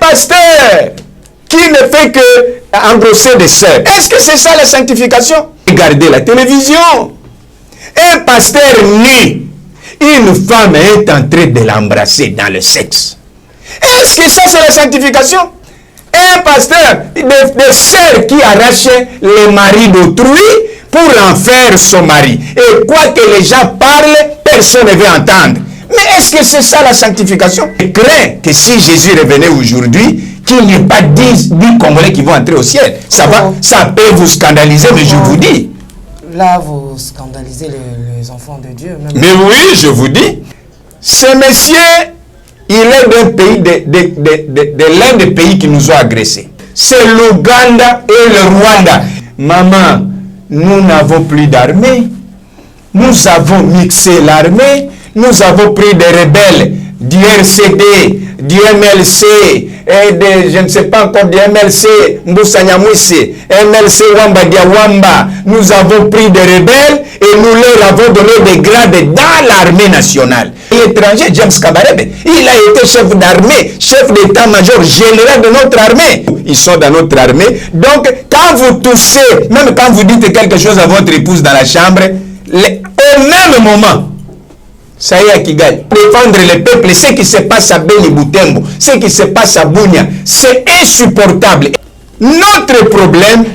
pasteur qui ne fait que engrosser des sœurs. Est-ce que c'est ça la sanctification? Regardez la télévision. Un pasteur nu, une femme est en train de l'embrasser dans le sexe. Est-ce que ça c'est la sanctification? Un pasteur, des sœurs qui arrachent le mari d'autrui pour en faire son mari. Et quoi que les gens parlent, personne ne veut entendre. Mais est-ce que c'est ça la sanctification? Je crains que si Jésus revenait aujourd'hui, qu'il n'y ait pas 10 Congolais qui vont entrer au ciel. Ça peut vous scandaliser, mais je vous dis. Là, vous scandalisez les enfants de Dieu. Même. Mais oui, je vous dis. Ce monsieur, il est d'un pays, de l'un des pays qui nous ont agressés. C'est l'Ouganda et le Rwanda. Maman, nous n'avons plus d'armée. Nous avons mixé l'armée. Nous avons pris des rebelles du RCD, du MLC, et de, je ne sais pas encore, du MLC Mboussa Nyamwisi, MLC Wamba Diawamba. Nous avons pris des rebelles et nous leur avons donné des grades dans l'armée nationale. L'étranger, James Kabarebe, il a été chef d'armée, chef d'état-major général de notre armée. Ils sont dans notre armée. Donc, quand vous toussez, même quand vous dites quelque chose à votre épouse dans la chambre, au même moment, ça y est à Kigali. Défendre le peuple, ce qui se passe à Beni Butembo, ce qui se passe à Bunia, c'est insupportable. Notre problème,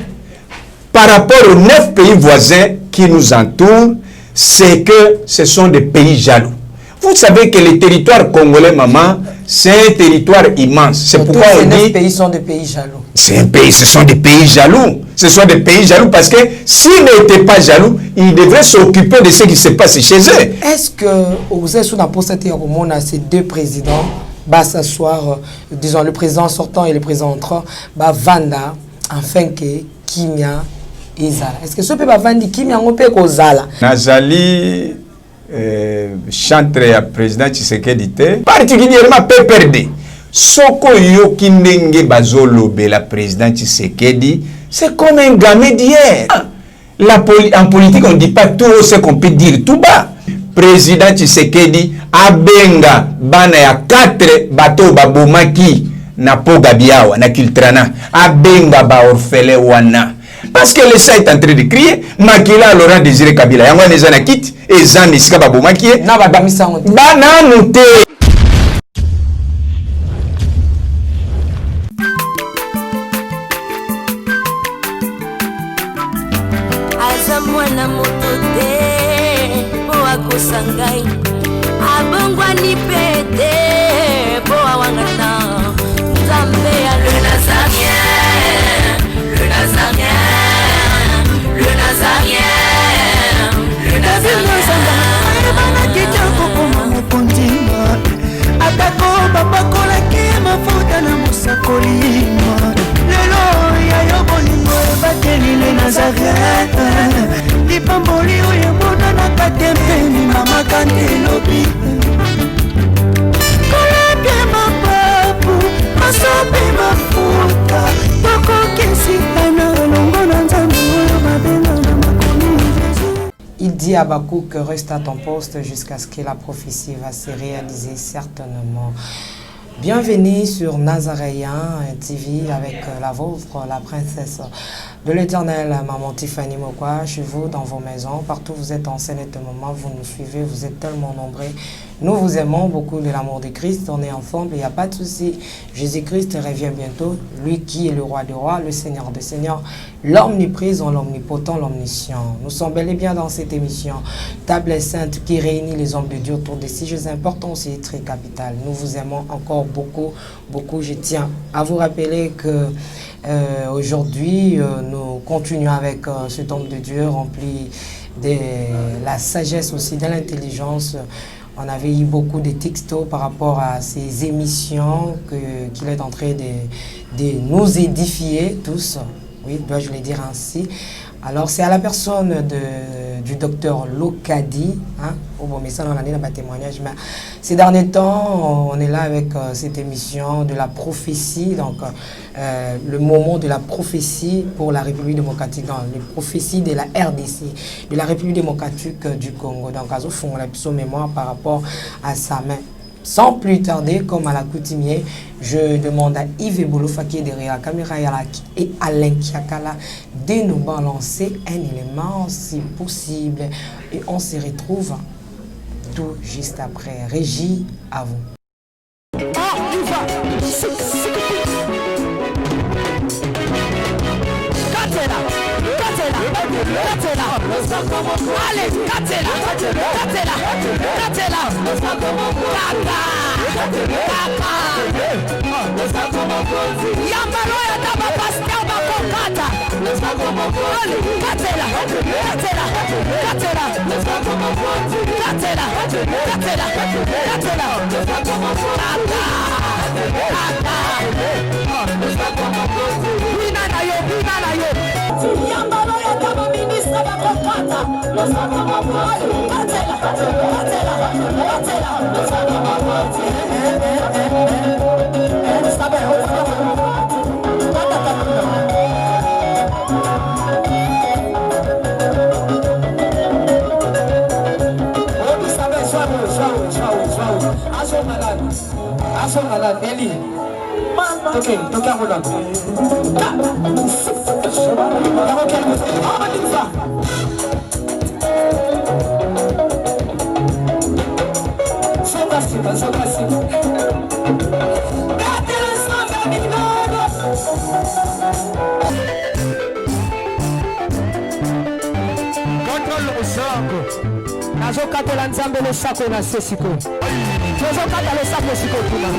par rapport aux 9 pays voisins qui nous entourent, c'est que ce sont des pays jaloux. Vous savez que le territoire congolais, maman, c'est un territoire immense. C'est pourquoi on dit... Ces 9 pays sont des pays jaloux. C'est un pays, ce sont des pays jaloux. Ce sont des pays jaloux parce que s'ils n'étaient pas jaloux, ils devraient s'occuper de ce qui se passe chez eux. Est-ce que vous êtes sous la postée au monde à ces deux présidents, bah s'asseoir, disons le président sortant et le président entrant, bah Vanda, afin que Kimia et Zala. Est-ce que ce peut pas vendre Kimia on peut que Zala? Nazali chantre ya président Tshisekedi te particulièrement PPRD. Soko yo kindenge bazolo be la président Tshisekedi, c'est comme un gamin d'hier. En politique, on ne dit pas tout ce qu'on peut dire tout bas. Président Tshisekedi abenga bana ya 4 bateaux babomaki na poga biawa na Kiltrana. Abenga ba orphelin wana. Parce que le sang est en train de crier, Makila Laurent Désiré Kabila. Yango neza na kit et Zan Isika babomaki. Na ba bamisa on. Bananu te. Mwana motote po akosangai abongwa ni pete po awangata Nzambe ya le Nazarien, le Nazarien, le Nazarien, le Nazarien. Bana kitoko koma mokondima atako babakola ke mafuta na musakolima lelo ya yo bolingo bateli le Nazarien. Pamboli oye mona na katempeni mama kantelobi koleke mapapu masope mafuta tokokesika na longo na nzambe oyo babenga na makomi Jésus. Il dit à Habakkuk que reste à ton poste jusqu'à ce que la prophétie va se réaliser certainement. Bienvenue sur Nazaréen TV avec la vôtre, la princesse de l'Éternel, maman Tiffany Mokwa, chez vous, dans vos maisons, partout où vous êtes en scène et de moment, vous nous suivez, vous êtes tellement nombreux. Nous vous aimons beaucoup de l'amour de Christ, on est ensemble, il n'y a pas de souci. Jésus-Christ revient bientôt, lui qui est le roi des rois, le Seigneur des seigneurs, l'omniprésent, l'omnipotent, l'omniscient. Nous sommes bel et bien dans cette émission, Table Sainte qui réunit les hommes de Dieu autour de sujets importants aussi très capitales. Nous vous aimons encore beaucoup, beaucoup. Je tiens à vous rappeler que aujourd'hui, nous continuons avec cet homme de Dieu rempli de la sagesse aussi, de l'intelligence. On avait eu beaucoup de textos par rapport à ces émissions qu'il est en train de nous édifier tous. Oui, dois-je le dire ainsi. Alors, c'est à la personne du docteur Lokadi, hein, au bon message dans l'année dans témoignage. Mais ces derniers temps, on est là avec cette émission de la prophétie, donc le moment de la prophétie pour la République démocratique, dans les prophéties de la RDC, de la République démocratique du Congo. Donc, à ce fond, on a mémoire par rapport à sa main. Sans plus tarder, comme à l'accoutumée, je demande à Yves Bolofa qui est derrière la caméra et Alain Kiakala de nous balancer un élément si possible. Et on se retrouve tout juste après. Régie, à vous. Allez, Katela, Yambaloya taba pasteur bakokata. Allez, Katela, Yambaloya taba ministre bakokata. Okay, toka hold on. Nazokatela nzambe losako na sesiko. Nazokata losako siko kuna.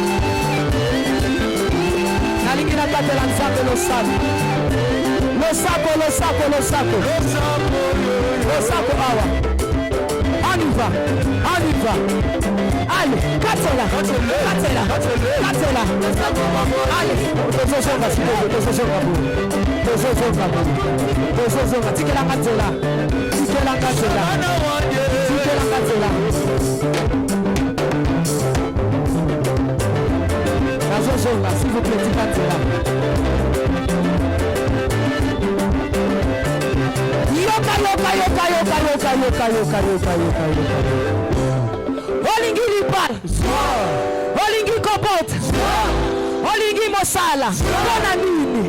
Nalingi nakatela nzambe losako. Losako awa. Aniva. Allez, katela. Allez, tozozonga siko, tozozonga. Tikela katela. Nazozonga, s'il vous plaît, tikatela. Yoka. Olingi lipal. Olingi kopot. Olingi mosala. Bona nini.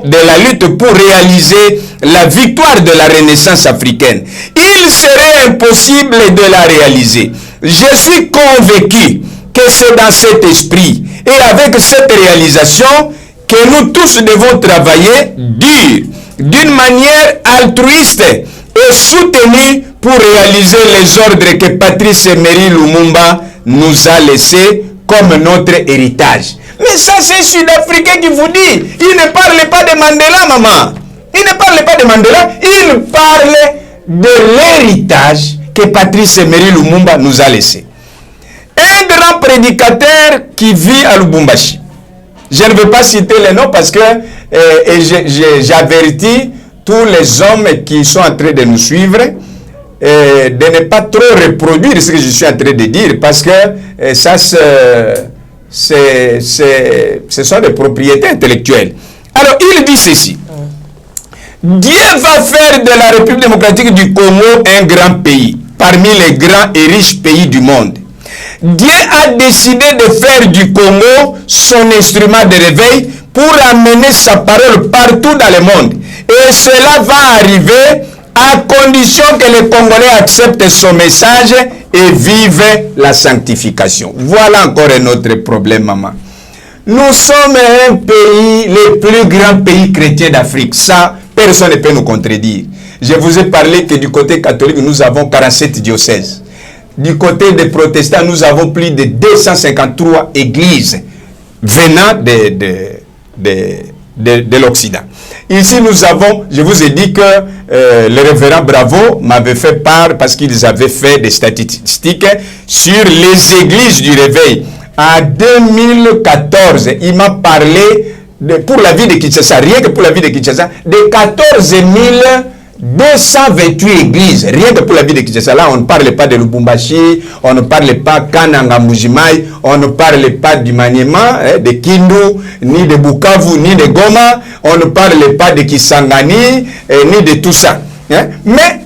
De la lutte pour réaliser la victoire de la Renaissance africaine. Il serait impossible de la réaliser. Je suis convaincu que c'est dans cet esprit et avec cette réalisation que nous tous devons travailler dur, d'une manière altruiste et soutenue pour réaliser les ordres que Patrice Emery Lumumba nous a laissés comme notre héritage. Mais ça, c'est Sud-Africain qui vous dit. Il ne parle pas de Mandela, maman. Il ne parle pas de Mandela. Il parle de l'héritage que Patrice Emery Lumumba nous a laissé. Un grand prédicateur qui vit à Lubumbashi. Je ne veux pas citer les noms parce que j'avertis tous les hommes qui sont en train de nous suivre de ne pas trop reproduire ce que je suis en train de dire parce que ça ce sont des propriétés intellectuelles. Alors, il dit ceci. Dieu va faire de la République démocratique du Congo un grand pays, parmi les grands et riches pays du monde. Dieu a décidé de faire du Congo son instrument de réveil pour amener sa parole partout dans le monde. Et cela va arriver à condition que les Congolais acceptent son message et vivent la sanctification. Voilà encore un autre problème, maman. Nous sommes un pays, le plus grand pays chrétien d'Afrique. Ça, personne ne peut nous contredire. Je vous ai parlé que du côté catholique, nous avons 47 diocèses. Du côté des protestants, nous avons plus de 253 églises venant de l'Occident. Ici, nous avons, je vous ai dit que le révérend Bravo m'avait fait part parce qu'ils avaient fait des statistiques sur les églises du réveil. En 2014, il m'a parlé, pour la ville de Kinshasa, rien que pour la ville de Kinshasa, de 14 000 228 églises, rien que pour la vie de Kinshasa. Là, on ne parle pas de Lubumbashi, on ne parle pas Kananga Mujimai, on ne parle pas du Maniema, de Kindu, ni de Bukavu, ni de Goma, on ne parle pas de Kisangani, ni de tout ça. Mais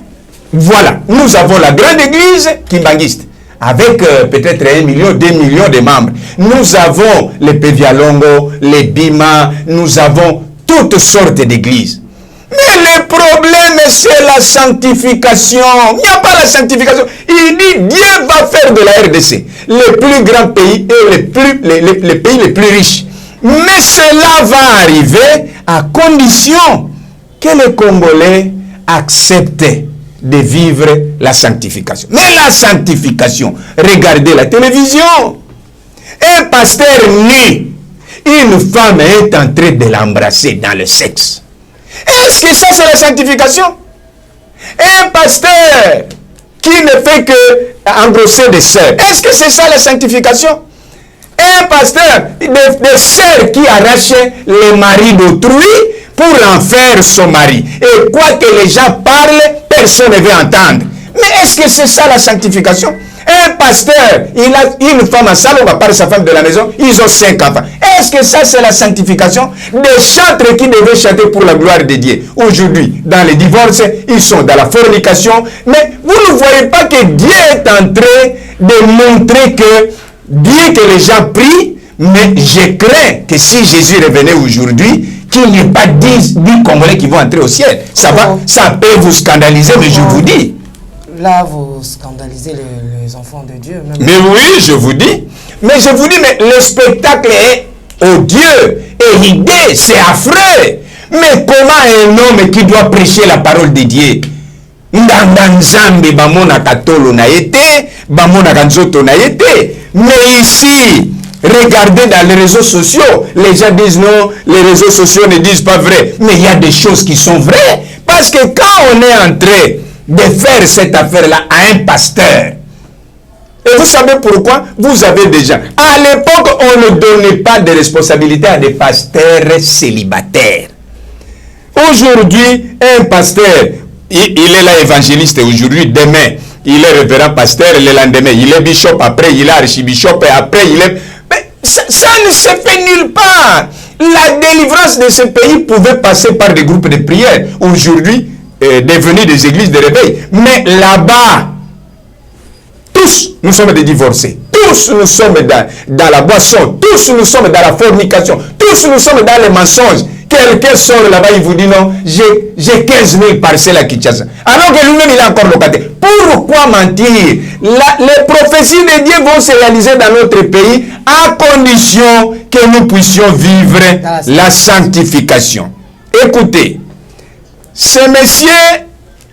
voilà, nous avons la grande église kimbangiste, avec peut-être 1 million, 2 millions de membres. Nous avons les Pevialongo, les Bima, nous avons toutes sortes d'églises. Mais le problème, c'est la sanctification. Il n'y a pas la sanctification. Il dit, Dieu va faire de la RDC le plus grand pays et les pays les plus riches. Mais cela va arriver à condition que les Congolais acceptent de vivre la sanctification. Mais la sanctification, regardez la télévision. Un pasteur nu, une femme est en train de l'embrasser dans le sexe. Est-ce que ça c'est la sanctification? Un pasteur qui ne fait que embrasser des sœurs, est-ce que c'est ça la sanctification? Un pasteur des sœurs qui arrachent les maris d'autrui pour en faire son mari. Et quoi que les gens parlent, personne ne veut entendre. Mais est-ce que c'est ça la sanctification? Un pasteur, il a une femme à salle, on va parler de sa femme de la maison, ils ont 5 enfants. Est-ce que ça c'est la sanctification? Des chantres qui devaient chanter pour la gloire de Dieu. Aujourd'hui, dans les divorces, ils sont dans la fornication. Mais vous ne voyez pas que Dieu est en train de montrer que, bien que les gens prient, mais je crains que si Jésus revenait aujourd'hui, qu'il n'y ait pas 10 Congolais qui vont entrer au ciel. Ça peut vous scandaliser, mais je vous dis. Là, vous scandalisez les enfants de Dieu. Même. Mais oui, je vous dis. Mais je vous dis, mais le spectacle est odieux et l'idée, c'est affreux. Mais comment un homme qui doit prêcher la parole de Dieu, mais ici, regardez dans les réseaux sociaux, les gens disent non, les réseaux sociaux ne disent pas vrai. Mais il y a des choses qui sont vraies. Parce que quand on est en train de faire cette affaire-là à un pasteur, et vous savez pourquoi? Vous avez déjà, à l'époque, on ne donnait pas de responsabilité à des pasteurs célibataires. Aujourd'hui, un pasteur, il est là évangéliste aujourd'hui, demain, il est révérend pasteur, le lendemain, il est bishop, après il est archibishop, et après il est... Mais ça ne se fait nulle part. La délivrance de ce pays pouvait passer par des groupes de prière. Aujourd'hui, devenus des églises de réveil. Mais là-bas, tous nous sommes des divorcés. Tous nous sommes dans la boisson. Tous nous sommes dans la fornication. Tous nous sommes dans les mensonges. Quelqu'un sort là-bas, il vous dit non, j'ai 15 000 parcelles à Kinshasa. Alors que lui-même, il est encore locataire. Pourquoi mentir? Les prophéties de Dieu vont se réaliser dans notre pays à condition que nous puissions vivre la sanctification. Écoutez, ce monsieur,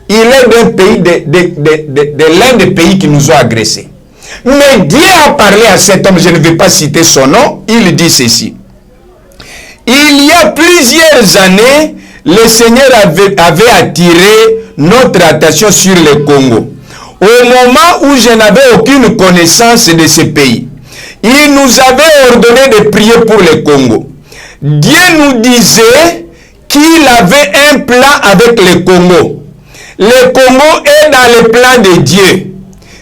il est d'un pays, de l'un des pays qui nous ont agressés. Mais Dieu a parlé à cet homme, je ne vais pas citer son nom, il dit ceci. Il y a plusieurs années, le Seigneur avait attiré notre attention sur le Congo. Au moment où je n'avais aucune connaissance de ce pays, il nous avait ordonné de prier pour le Congo. Dieu nous disait qu'il avait un plan avec le Congo. Le Congo est dans le plan de Dieu.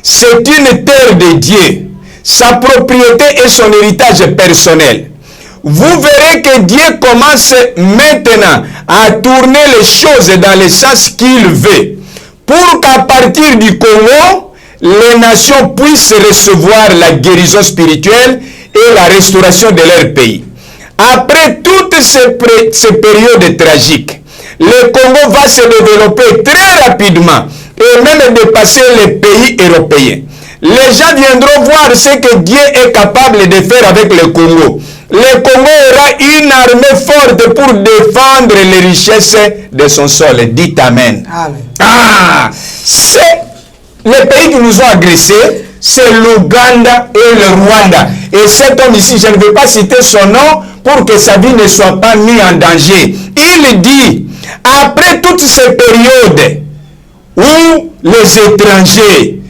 C'est une terre de Dieu. Sa propriété et son héritage personnel. Vous verrez que Dieu commence maintenant à tourner les choses dans le sens qu'il veut. Pour qu'à partir du Congo, les nations puissent recevoir la guérison spirituelle et la restauration de leur pays. Après toutes ces périodes tragiques, le Congo va se développer très rapidement et même dépasser les pays européens. Les gens viendront voir ce que Dieu est capable de faire avec le Congo. Le Congo aura une armée forte pour défendre les richesses de son sol. Dites Amen. Amen. Ah, c'est les pays qui nous ont agressés, c'est l'Ouganda et le Rwanda. Et cet homme ici, je ne vais pas citer son nom pour que sa vie ne soit pas mise en danger. Il dit, après toutes ces périodes où les étrangers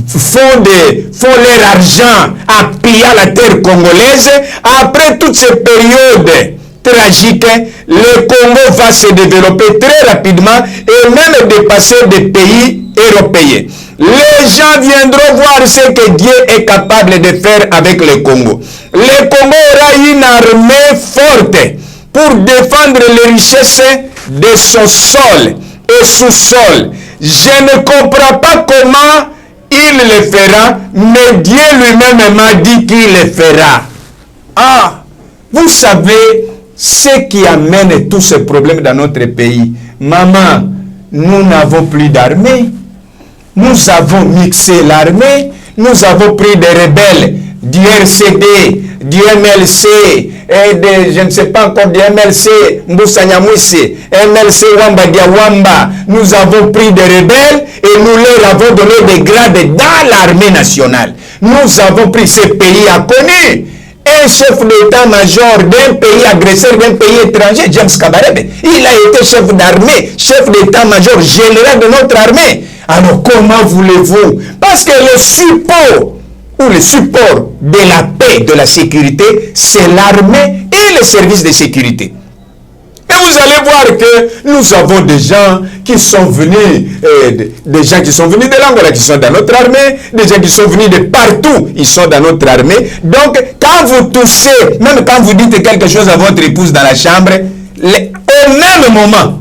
font leur argent à piller la terre congolaise, après toutes ces périodes tragique, le Congo va se développer très rapidement et même dépasser des pays européens. Les gens viendront voir ce que Dieu est capable de faire avec le Congo. Le Congo aura une armée forte pour défendre les richesses de son sol et sous-sol. Je ne comprends pas comment il le fera, mais Dieu lui-même m'a dit qu'il le fera. Ah, vous savez ce qui amène tous ces problèmes dans notre pays. Maman, nous n'avons plus d'armée. Nous avons mixé l'armée. Nous avons pris des rebelles du RCD, du MLC, et de, je ne sais pas encore, du MLC Mboussa Nyamwisi, MLC Wamba Diawamba. Nous avons pris des rebelles et nous leur avons donné des grades dans l'armée nationale. Nous avons pris ce pays à connu. Un chef d'état-major d'un pays agresseur, d'un pays étranger, James Kabarebe, il a été chef d'armée, chef d'état-major général de notre armée. Alors comment voulez-vous? Parce que le support ou le support de la paix, de la sécurité, c'est l'armée et les services de sécurité. Et vous allez voir que nous avons des gens qui sont venus, des gens qui sont venus de l'Angola, qui sont dans notre armée, des gens qui sont venus de partout, ils sont dans notre armée. Donc, quand vous toussez, même quand vous dites quelque chose à votre épouse dans la chambre, au même moment,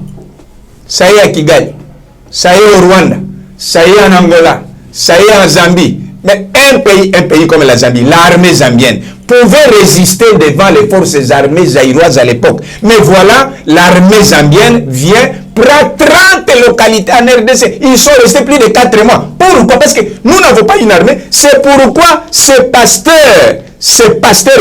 ça y est à Kigali, ça y est au Rwanda, ça y est en Angola, ça y est en Zambie. Mais un pays comme la Zambie, l'armée zambienne, pouvait résister devant les forces armées zaïroises à l'époque. Mais voilà, l'armée zambienne vient, prend 30 localités en RDC. Ils sont restés plus de 4 mois. Pourquoi? Parce que nous n'avons pas une armée. C'est pourquoi ce pasteur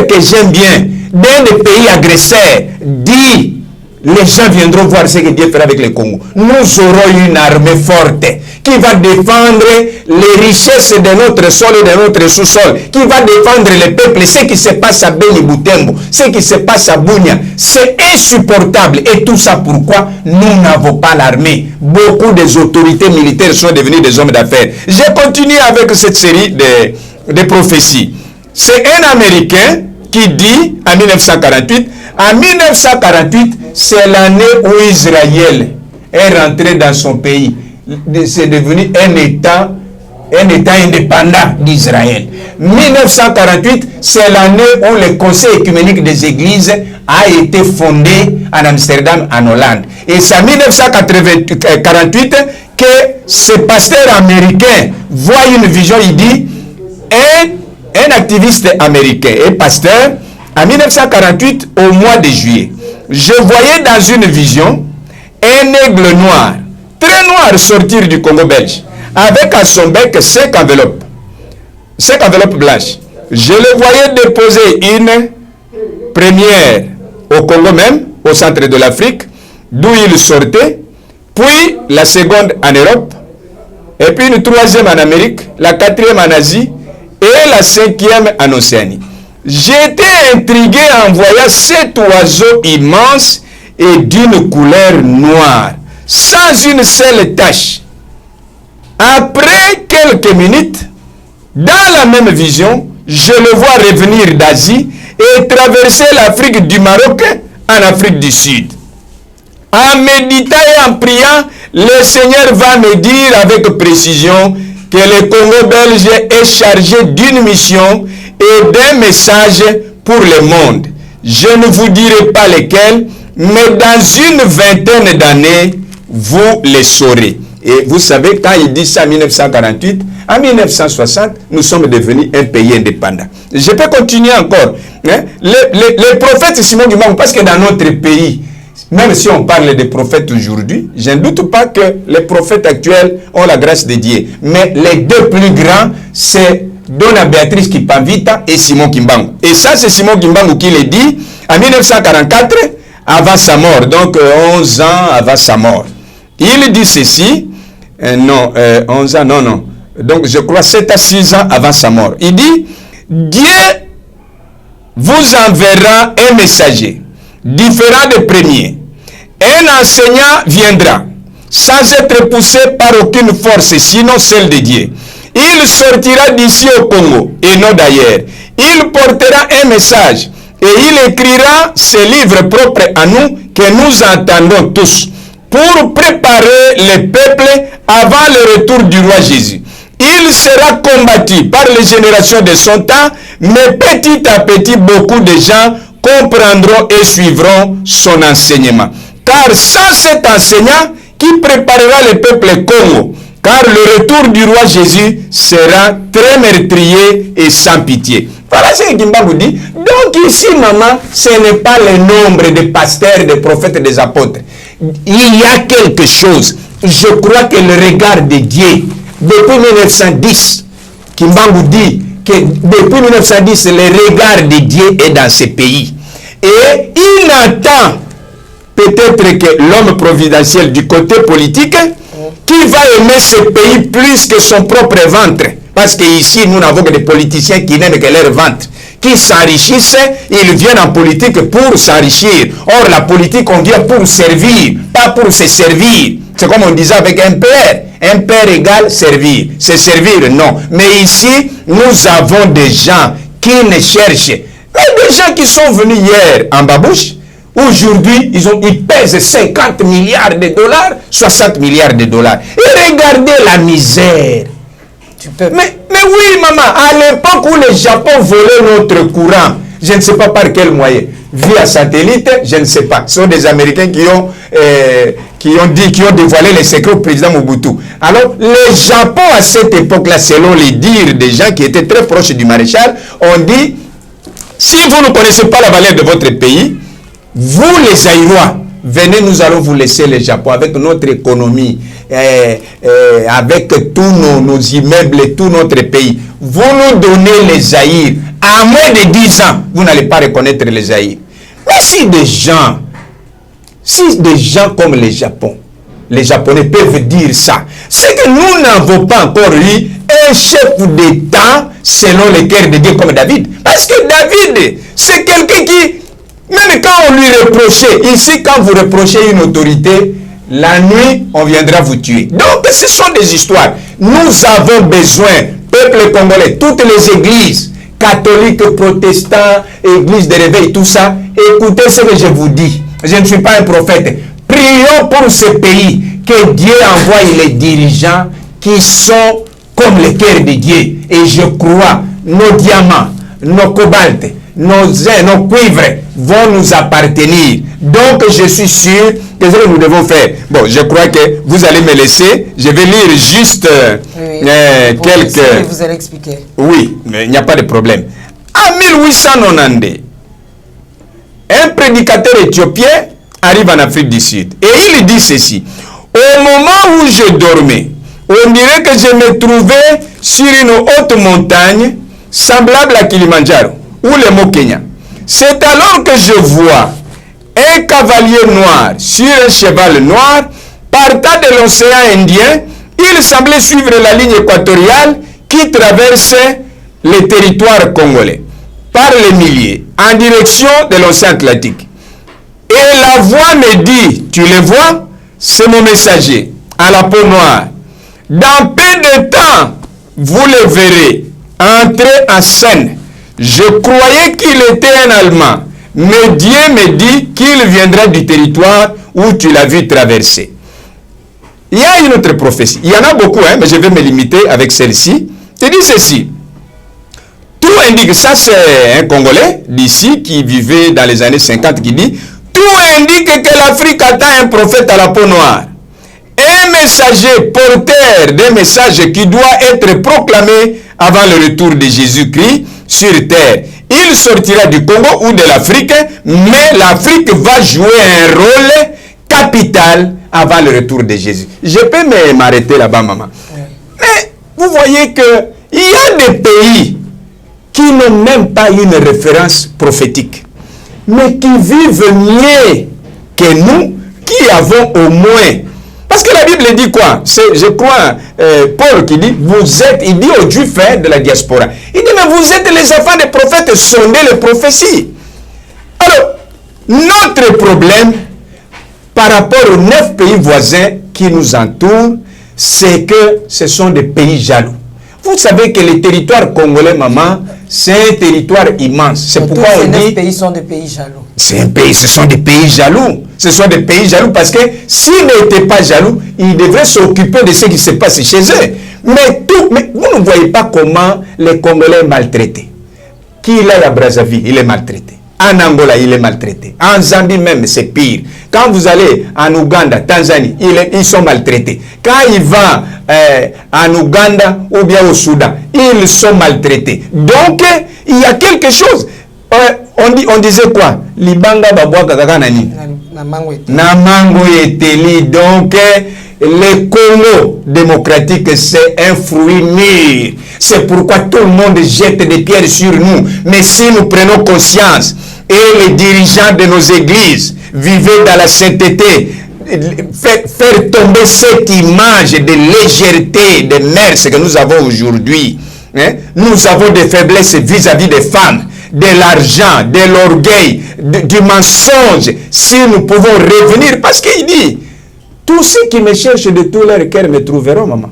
que j'aime bien, d'un des pays agresseurs, dit: les gens viendront voir ce que Dieu fera avec le Congo. Nous aurons une armée forte qui va défendre les richesses de notre sol et de notre sous-sol, qui va défendre les peuples. Ce qui se passe à Beni Butembo, ce qui se passe à Bunia, c'est insupportable. Et tout ça pourquoi nous n'avons pas l'armée. Beaucoup des autorités militaires sont devenus des hommes d'affaires. Je continue avec cette série de prophéties. C'est un Américain qui dit en 1948, en 1948, c'est l'année où Israël est rentré dans son pays. C'est devenu un État indépendant d'Israël. 1948, c'est l'année où le Conseil œcuménique des Églises a été fondé en Amsterdam, en Hollande. Et c'est en 1948 que ce pasteur américain voit une vision. Il dit, un activiste américain, un pasteur, en 1948, au mois de juillet, je voyais dans une vision un aigle noir, très noir, sortir du Congo belge, avec à son bec 5 enveloppes blanches. Je le voyais déposer une première au Congo même, au centre de l'Afrique, d'où il sortait, puis la seconde en Europe, et puis une troisième en Amérique, la quatrième en Asie, et la cinquième en Océanie. J'étais intrigué en voyant cet oiseau immense et d'une couleur noire, sans une seule tache. Après quelques minutes, dans la même vision, je le vois revenir d'Asie et traverser l'Afrique du Maroc en Afrique du Sud. En méditant et en priant, le Seigneur va me dire avec précision que le Congo belge est chargé d'une mission et d'un message pour le monde. Je ne vous dirai pas lesquels, mais dans une vingtaine d'années, vous les saurez. Et vous savez, quand il dit ça en 1948, en 1960, nous sommes devenus un pays indépendant. Je peux continuer encore. Hein? Les prophètes Simon Kimbangu, parce que dans notre pays, même si on parle des prophètes aujourd'hui, je ne doute pas que les prophètes actuels ont la grâce de Dieu. Mais les deux plus grands, c'est Dona Béatrice Kipavita et Simon Kimbangu. Et ça, c'est Simon Kimbangu qui le dit en 1944, avant sa mort. Donc, 11 ans avant sa mort. Il dit ceci, 11 ans, non. Donc, je crois 7 à 6 ans avant sa mort. Il dit, Dieu vous enverra un messager, différent des premiers. Un enseignant viendra, sans être poussé par aucune force, sinon celle de Dieu. Il sortira d'ici au Congo, et non d'ailleurs. Il portera un message et il écrira ce livre propre à nous que nous entendons tous pour préparer les peuples avant le retour du roi Jésus. Il sera combattu par les générations de son temps, mais petit à petit, beaucoup de gens comprendront et suivront son enseignement. Car sans cet enseignant qui préparera le peuple Congo, car le retour du roi Jésus sera très meurtrier et sans pitié. Voilà ce que Kimbangu dit. Donc ici, maman, ce n'est pas le nombre de pasteurs, de prophètes, des apôtres. Il y a quelque chose. Je crois que le regard de Dieu, depuis 1910, Kimbangu dit que depuis 1910, le regard de Dieu est dans ce pays. Et il attend peut-être que l'homme providentiel du côté politique qui va aimer ce pays plus que son propre ventre. Parce qu'ici, nous n'avons que des politiciens qui n'aiment que leur ventre. Qui s'enrichissent, ils viennent en politique pour s'enrichir. Or, la politique, on vient pour servir, pas pour se servir. C'est comme on disait avec un père. Un père égale servir. Se servir, non. Mais ici, nous avons des gens qui ne cherchent. Mais des gens qui sont venus hier en babouche, aujourd'hui, ils pèsent 50 milliards de dollars, 60 milliards de dollars. Et regardez la misère. Mais oui, maman, à l'époque où le Japon volait notre courant, je ne sais pas par quel moyen, via satellite, je ne sais pas. Ce sont des Américains qui ont dévoilé les secrets au président Mobutu. Alors, le Japon, à cette époque-là, selon les dires des gens qui étaient très proches du maréchal, ont dit, si vous ne connaissez pas la valeur de votre pays, vous les Aïrois, venez, nous allons vous laisser le Japon avec notre économie, avec tous nos immeubles et tout notre pays. Vous nous donnez les Zaïres. À moins de 10 ans, vous n'allez pas reconnaître les Zaïres. Mais si des gens comme le Japon, les Japonais peuvent dire ça, c'est que nous n'avons pas encore eu un chef d'État selon le cœur de Dieu comme David. Parce que David, c'est quelqu'un qui, même quand on lui reprochait, ici quand vous reprochez une autorité, la nuit, on viendra vous tuer. Donc, ce sont des histoires. Nous avons besoin, peuple congolais, toutes les églises, catholiques, protestants, églises de réveil, tout ça, écoutez ce que je vous dis. Je ne suis pas un prophète. Prions pour ce pays, que Dieu envoie les dirigeants qui sont comme le cœur de Dieu. Et je crois, nos diamants, nos cobaltes, nos cuivres vont nous appartenir. Donc, je suis sûr que ce que nous devons faire. Bon, je crois que vous allez me laisser. Je vais lire juste quelques... Vous allez expliquer. Oui, mais il n'y a pas de problème. En 1892, un prédicateur éthiopien arrive en Afrique du Sud. Et il dit ceci. Au moment où je dormais, on dirait que je me trouvais sur une haute montagne semblable à Kilimandjaro ou le mont Kenya. C'est alors que je vois un cavalier noir sur un cheval noir partant de l'océan Indien. Il semblait suivre la ligne équatoriale qui traversait le territoire congolais par les milliers en direction de l'océan Atlantique. Et la voix me dit, tu le vois, c'est mon messager à la peau noire. Dans peu de temps, vous le verrez entrer en scène. Je croyais qu'il était un Allemand, mais Dieu me dit qu'il viendra du territoire où tu l'as vu traverser. Il y a une autre prophétie. Il y en a beaucoup, mais je vais me limiter avec celle-ci. Je dis ceci. Tout indique, ça c'est un Congolais d'ici qui vivait dans les années 50 qui dit, tout indique que l'Afrique attend un prophète à la peau noire. Un messager porteur d'un message qui doit être proclamé avant le retour de Jésus-Christ sur terre. Il sortira du Congo ou de l'Afrique, mais l'Afrique va jouer un rôle capital avant le retour de Jésus. Je peux m'arrêter là-bas, maman. Mais vous voyez qu'il y a des pays qui n'ont même pas une référence prophétique, mais qui vivent mieux que nous, qui avons au moins... Parce que la Bible dit quoi? C'est, je crois, Paul qui dit, vous êtes, il dit aux Juifs de la diaspora, il dit, mais vous êtes les enfants des prophètes, sondez les prophéties. Alors, notre problème, par rapport aux 9 pays voisins qui nous entourent, c'est que ce sont des pays jaloux. Vous savez que le territoire congolais, maman, c'est un territoire immense. C'est pourquoi on dit... Ces 9 pays sont des pays jaloux. C'est un pays, ce sont des pays jaloux. Ce sont des pays jaloux parce que s'ils n'étaient pas jaloux, ils devraient s'occuper de ce qui se passe chez eux. Mais vous ne voyez pas comment les Congolais sont maltraités. Qui est à Brazzaville, il est maltraité. En Angola, il est maltraité. En Zambie même, c'est pire. Quand vous allez en Ouganda, Tanzanie, ils sont maltraités. Quand ils vont en Ouganda ou bien au Soudan, ils sont maltraités. Donc, il y a quelque chose. On disait quoi? Libanga babwa kakaka nani? Na mango eteli. Donc, le Congo démocratique, c'est un fruit mûr. C'est pourquoi tout le monde jette des pierres sur nous. Mais si nous prenons conscience, et les dirigeants de nos églises vivaient dans la sainteté, faire tomber cette image de légèreté, de mœurs que nous avons aujourd'hui. Hein? Nous avons des faiblesses vis-à-vis des femmes, de l'argent, de l'orgueil, du mensonge. Si nous pouvons revenir, parce qu'il dit, tous ceux qui me cherchent de tout leur cœur me trouveront, maman.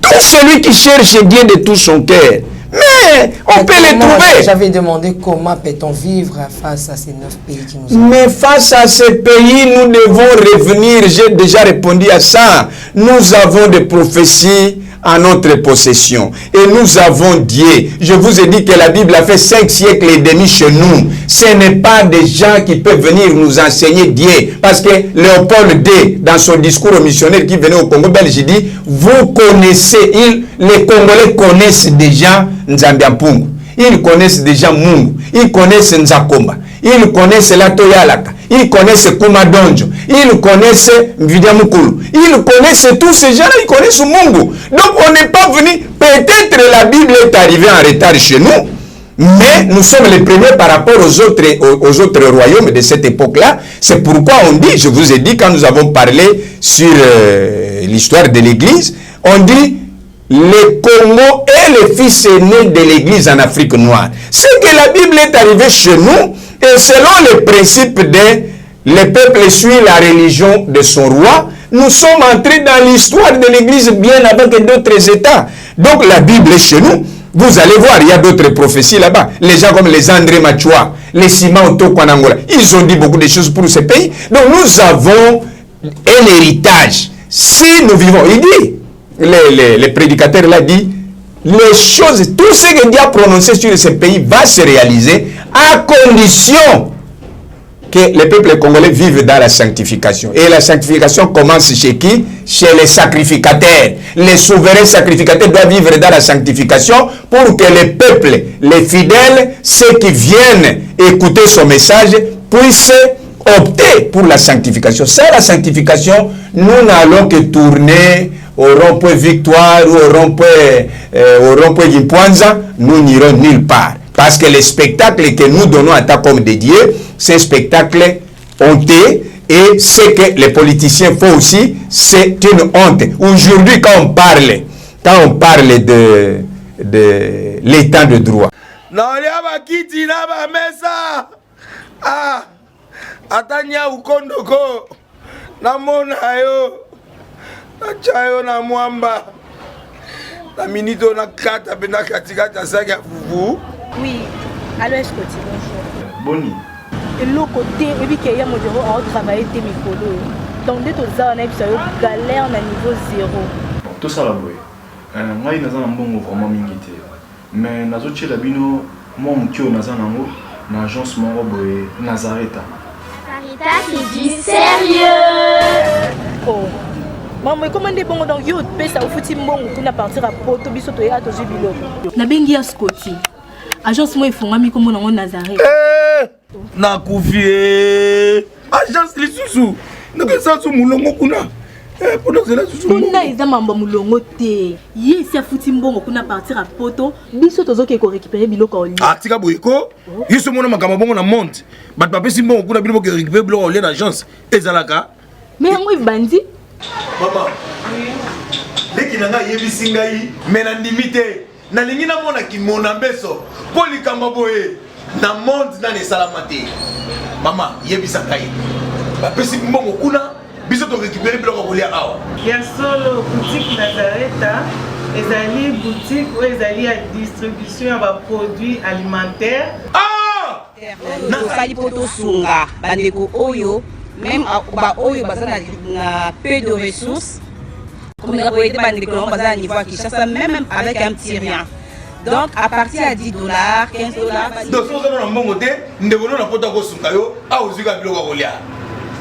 Tout celui qui cherche Dieu de tout son cœur. Mais on peut les trouver. J'avais demandé comment peut-on vivre face à ces 9 pays qui nous ont... Mais face à ces pays, nous devons revenir. J'ai déjà répondu à ça. Nous avons des prophéties à notre possession. Et nous avons Dieu. Je vous ai dit que la Bible a fait 5 siècles et demi chez nous. Ce n'est pas des gens qui peuvent venir nous enseigner Dieu. Parce que Léopold D, dans son discours aux missionnaires qui venaient au Congo belge, il dit, vous connaissez, les Congolais connaissent déjà Nzambiampungu. Ils connaissent déjà Mungu. Ils connaissent Nzakomba. Ils connaissent Latoyalaka. Ils connaissent Kumadonjo. Ils connaissent Mvidiamukulu. Ils connaissent tous ces gens-là. Ils connaissent Mungu. Donc on n'est pas venu. Peut-être la Bible est arrivée en retard chez nous. Mais nous sommes les premiers par rapport aux autres royaumes de cette époque-là. C'est pourquoi on dit, je vous ai dit quand nous avons parlé sur l'histoire de l'Église, on dit le Congo est le fils aîné de l'Église en Afrique noire. C'est que la Bible est arrivée chez nous et selon les principes le peuple suit la religion de son roi. Nous sommes entrés dans l'histoire de l'Église bien avant que d'autres États. Donc la Bible est chez nous. Vous allez voir, il y a d'autres prophéties là-bas. Les gens comme les André Machua, les Simon Otoko en Angola, ils ont dit beaucoup de choses pour ce pays. Donc nous avons un héritage. Si nous vivons, il dit, les prédicateurs l'ont dit, les choses, tout ce que Dieu a prononcé sur ce pays va se réaliser à condition que les peuples congolais vivent dans la sanctification. Et la sanctification commence chez qui? Chez les sacrificateurs. Les souverains sacrificateurs doivent vivre dans la sanctification pour que les peuples, les fidèles, ceux qui viennent écouter son message, puissent opter pour la sanctification. Sans la sanctification, nous n'allons que tourner au rond-point Victoire ou au rond-point Gimpoanza, nous n'irons nulle part. Parce que les spectacles que nous donnons à ta comme des dieux, c'est un spectacle honteux et ce que les politiciens font aussi, c'est une honte. Aujourd'hui, quand on parle de l'état de droit. Atanya ukondoko namona yo achayo na mwamba na minito na kata bena katikata saka fufu. Oui, alors est-ce que tu bonjour Boni et le côté et puis qu'il y a mon bureau à travailler tes micros donc dès tout ça on a eu galère na niveau 0 tout ça là boy ngai naza na mbongo vraiment mingi te mais nazo tchela bino moi mutio naza nango na agence moko boy Nazareta. C'est du sérieux. Oh. Maman, comment on dit bon donc yo pesa au fouti mbongo kuna partir à poto biso to ya to jibilo. Na bengi ya Scotty. Agence moi ifungami comme on Nazareth. Na kufie. Agence lisusu. Naka sansu mulongo kuna. Pour nous là susu. Kuna eza mambo mulongo te. Ye si afuti mbongo kuna partir à poto biso tozo ke ko récupérer biloko oli. Ah tika boyeko. Yeso mona makamba bongo na monte. Bat papa simbo kuna biloko ke récupérer biloko oli na agence. Ezalaka. Mais yango bandi. Maman. Dès qu'il a yebisi ngai mais na limité. Na lingi na mona ki mona beso. Poli kamba boye. Na monte na ne salamate. Maman, yebisa ngai. Papa simbo kuna biso to récupérer biloko oli awa. Ya solo boutique Nazareta ezali boutique ou ezali à distribution de produits alimentaires. Fali poto sunga bandeko oyo même ba oyo bazana na peu de ressources comme la boîte bandeko on bazana niveau à Kinshasa même avec un petit rien. Donc à partir à $10, $15. Donc si on a un bon côté, nous devons na poto ko sunga yo a ozika biloko kolia.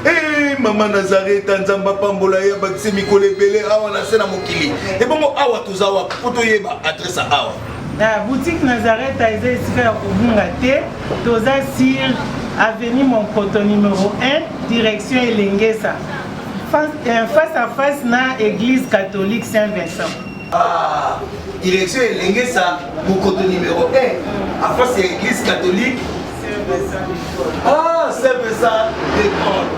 Eh maman Nazareth Nzamba pambola ya bakise mikole belé awa na sena mokili. Et bon awa tozawa poto yeba adresse awa. La boutique Nazareth a été ici à Kubungate, Toza sur avenue Monkoto numéro 1, direction Elengesa. Face à face na église catholique Saint-Vincent. Ah, direction Elengesa, Monkoto numéro 1, à face à l'église catholique Saint-Vincent. Ah, Saint-Vincent d'école.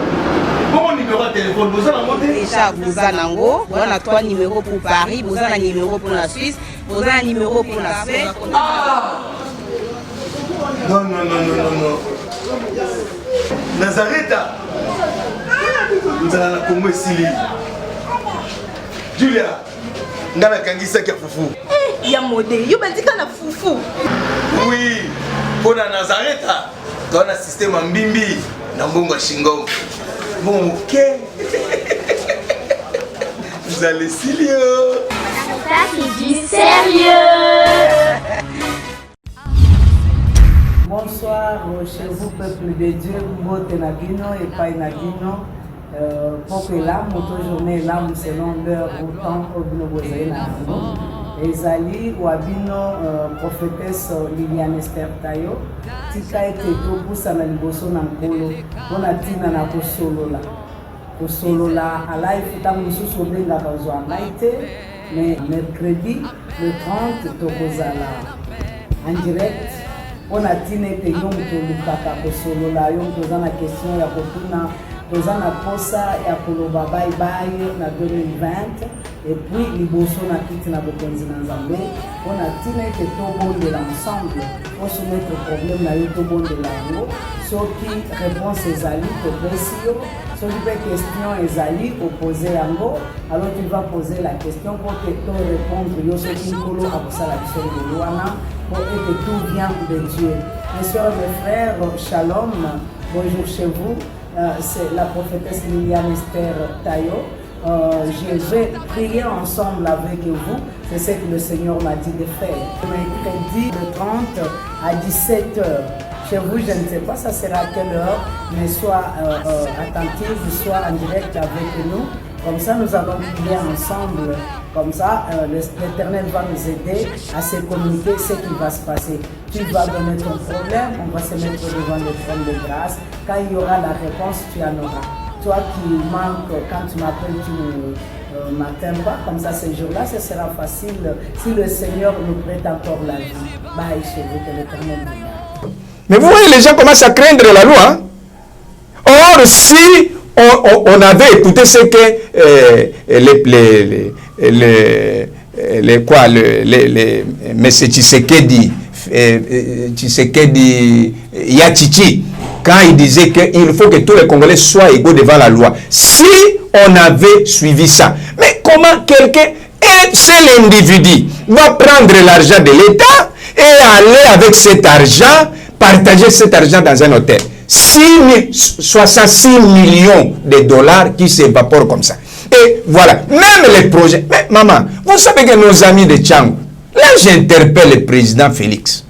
Bon numéro de téléphone, vous en avez déjà, vous en avez. On a 3 numéros pour Paris, vous avez un numéro pour la Suisse, vous avez un numéro pour la Suède. Ah! Non. Nazareth, nous allons la Congo Sili. Julia, nous allons la Kangisa qui a foufou. Il y a modé, il y a un foufou. Oui, pour la Nazareth, tu as un système en bimbi, dans Bongo Shingo. Bon, ok. Vous allez sérieux. Ça c'est du sérieux. Bonsoir chez vous, peuple de Dieu, Mbote Nagino et Pai Nagino. Pour que l'âme, notre journée, l'âme selon l'heure, autant au Binobozaï Nagino. Ezali Wabino, prophétesse Liliane Esther Tayo, tika ete tobusa na liboso na nkolo, mpona ntina na kosolola alai futa mosusu obengaka ozwa ngai te, mais mercredi le 30 tokozala en direct mpona ntina ete yo moto olukaka kosolola yo moto oza na question ya kotuna toza na posa ya koloba bye na 2020 et puis liboso na kiti na bokonzi na Nzambe mpona ntina ete tobondela ensemble po soumettre problème na yo tobondela yango soki réponse ezali topesi yo soki mpe question ezali opose yango alors tu vas poser la question pour que to répondre yo soki nkolo akosala biso libelo wana po ete tout vient de Dieu. Mes soeurs, mes frères, shalom, bonjour chez vous. C'est la prophétesse Liliane Esther Tayo. Je vais prier ensemble avec vous. C'est ce que le Seigneur m'a dit de faire. Mercredi le 30 à 17h. Chez vous, je ne sais pas ça sera à quelle heure, mais sois attentif, sois en direct avec nous. Comme ça, nous allons prier ensemble. Comme ça, l'Éternel va nous aider à se communiquer ce qui va se passer. Tu vas donner ton problème, on va se mettre devant le trône de grâce. Quand il y aura la réponse, tu en auras. Toi qui manques, quand tu m'appelles, tu ne m'attends pas. Comme ça, ce jour-là, ce sera facile. Si le Seigneur nous prête encore la vie, bye chez vous, que l'Éternel nous garde. Mais vous voyez, les gens commencent à craindre la loi. Hein? Or, si on avait écouté ce que M. Tshisekedi Yachichi, quand il disait qu'il faut que tous les Congolais soient égaux devant la loi. Si on avait suivi ça, mais comment quelqu'un, un seul individu, va prendre l'argent de l'État et aller avec cet argent, partager cet argent dans un hôtel? 66 millions de dollars qui s'évaporent comme ça. Et voilà, même les projets. Mais maman, vous savez que nos amis de Tchangou, là j'interpelle le président Félix.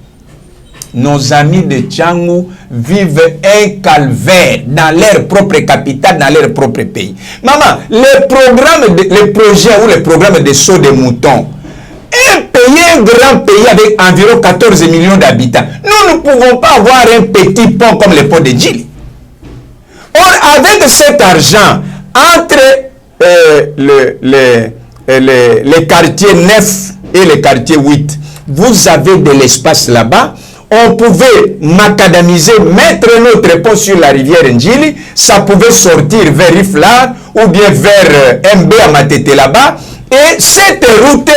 Nos amis de Tchangou vivent un calvaire dans leur propre capitale, dans leur propre pays. Maman, les projets ou les programmes de saut de moutons, un grand pays avec environ 14 millions d'habitants. Nous ne pouvons pas avoir un petit pont comme le pont de Djili. Or, avec cet argent, entre les quartiers 9 et les quartiers 8, vous avez de l'espace là-bas. On pouvait macadamiser, mettre notre pont sur la rivière Ndjili. Ça pouvait sortir vers Iflar ou bien vers MB à Matete là-bas. Et cette route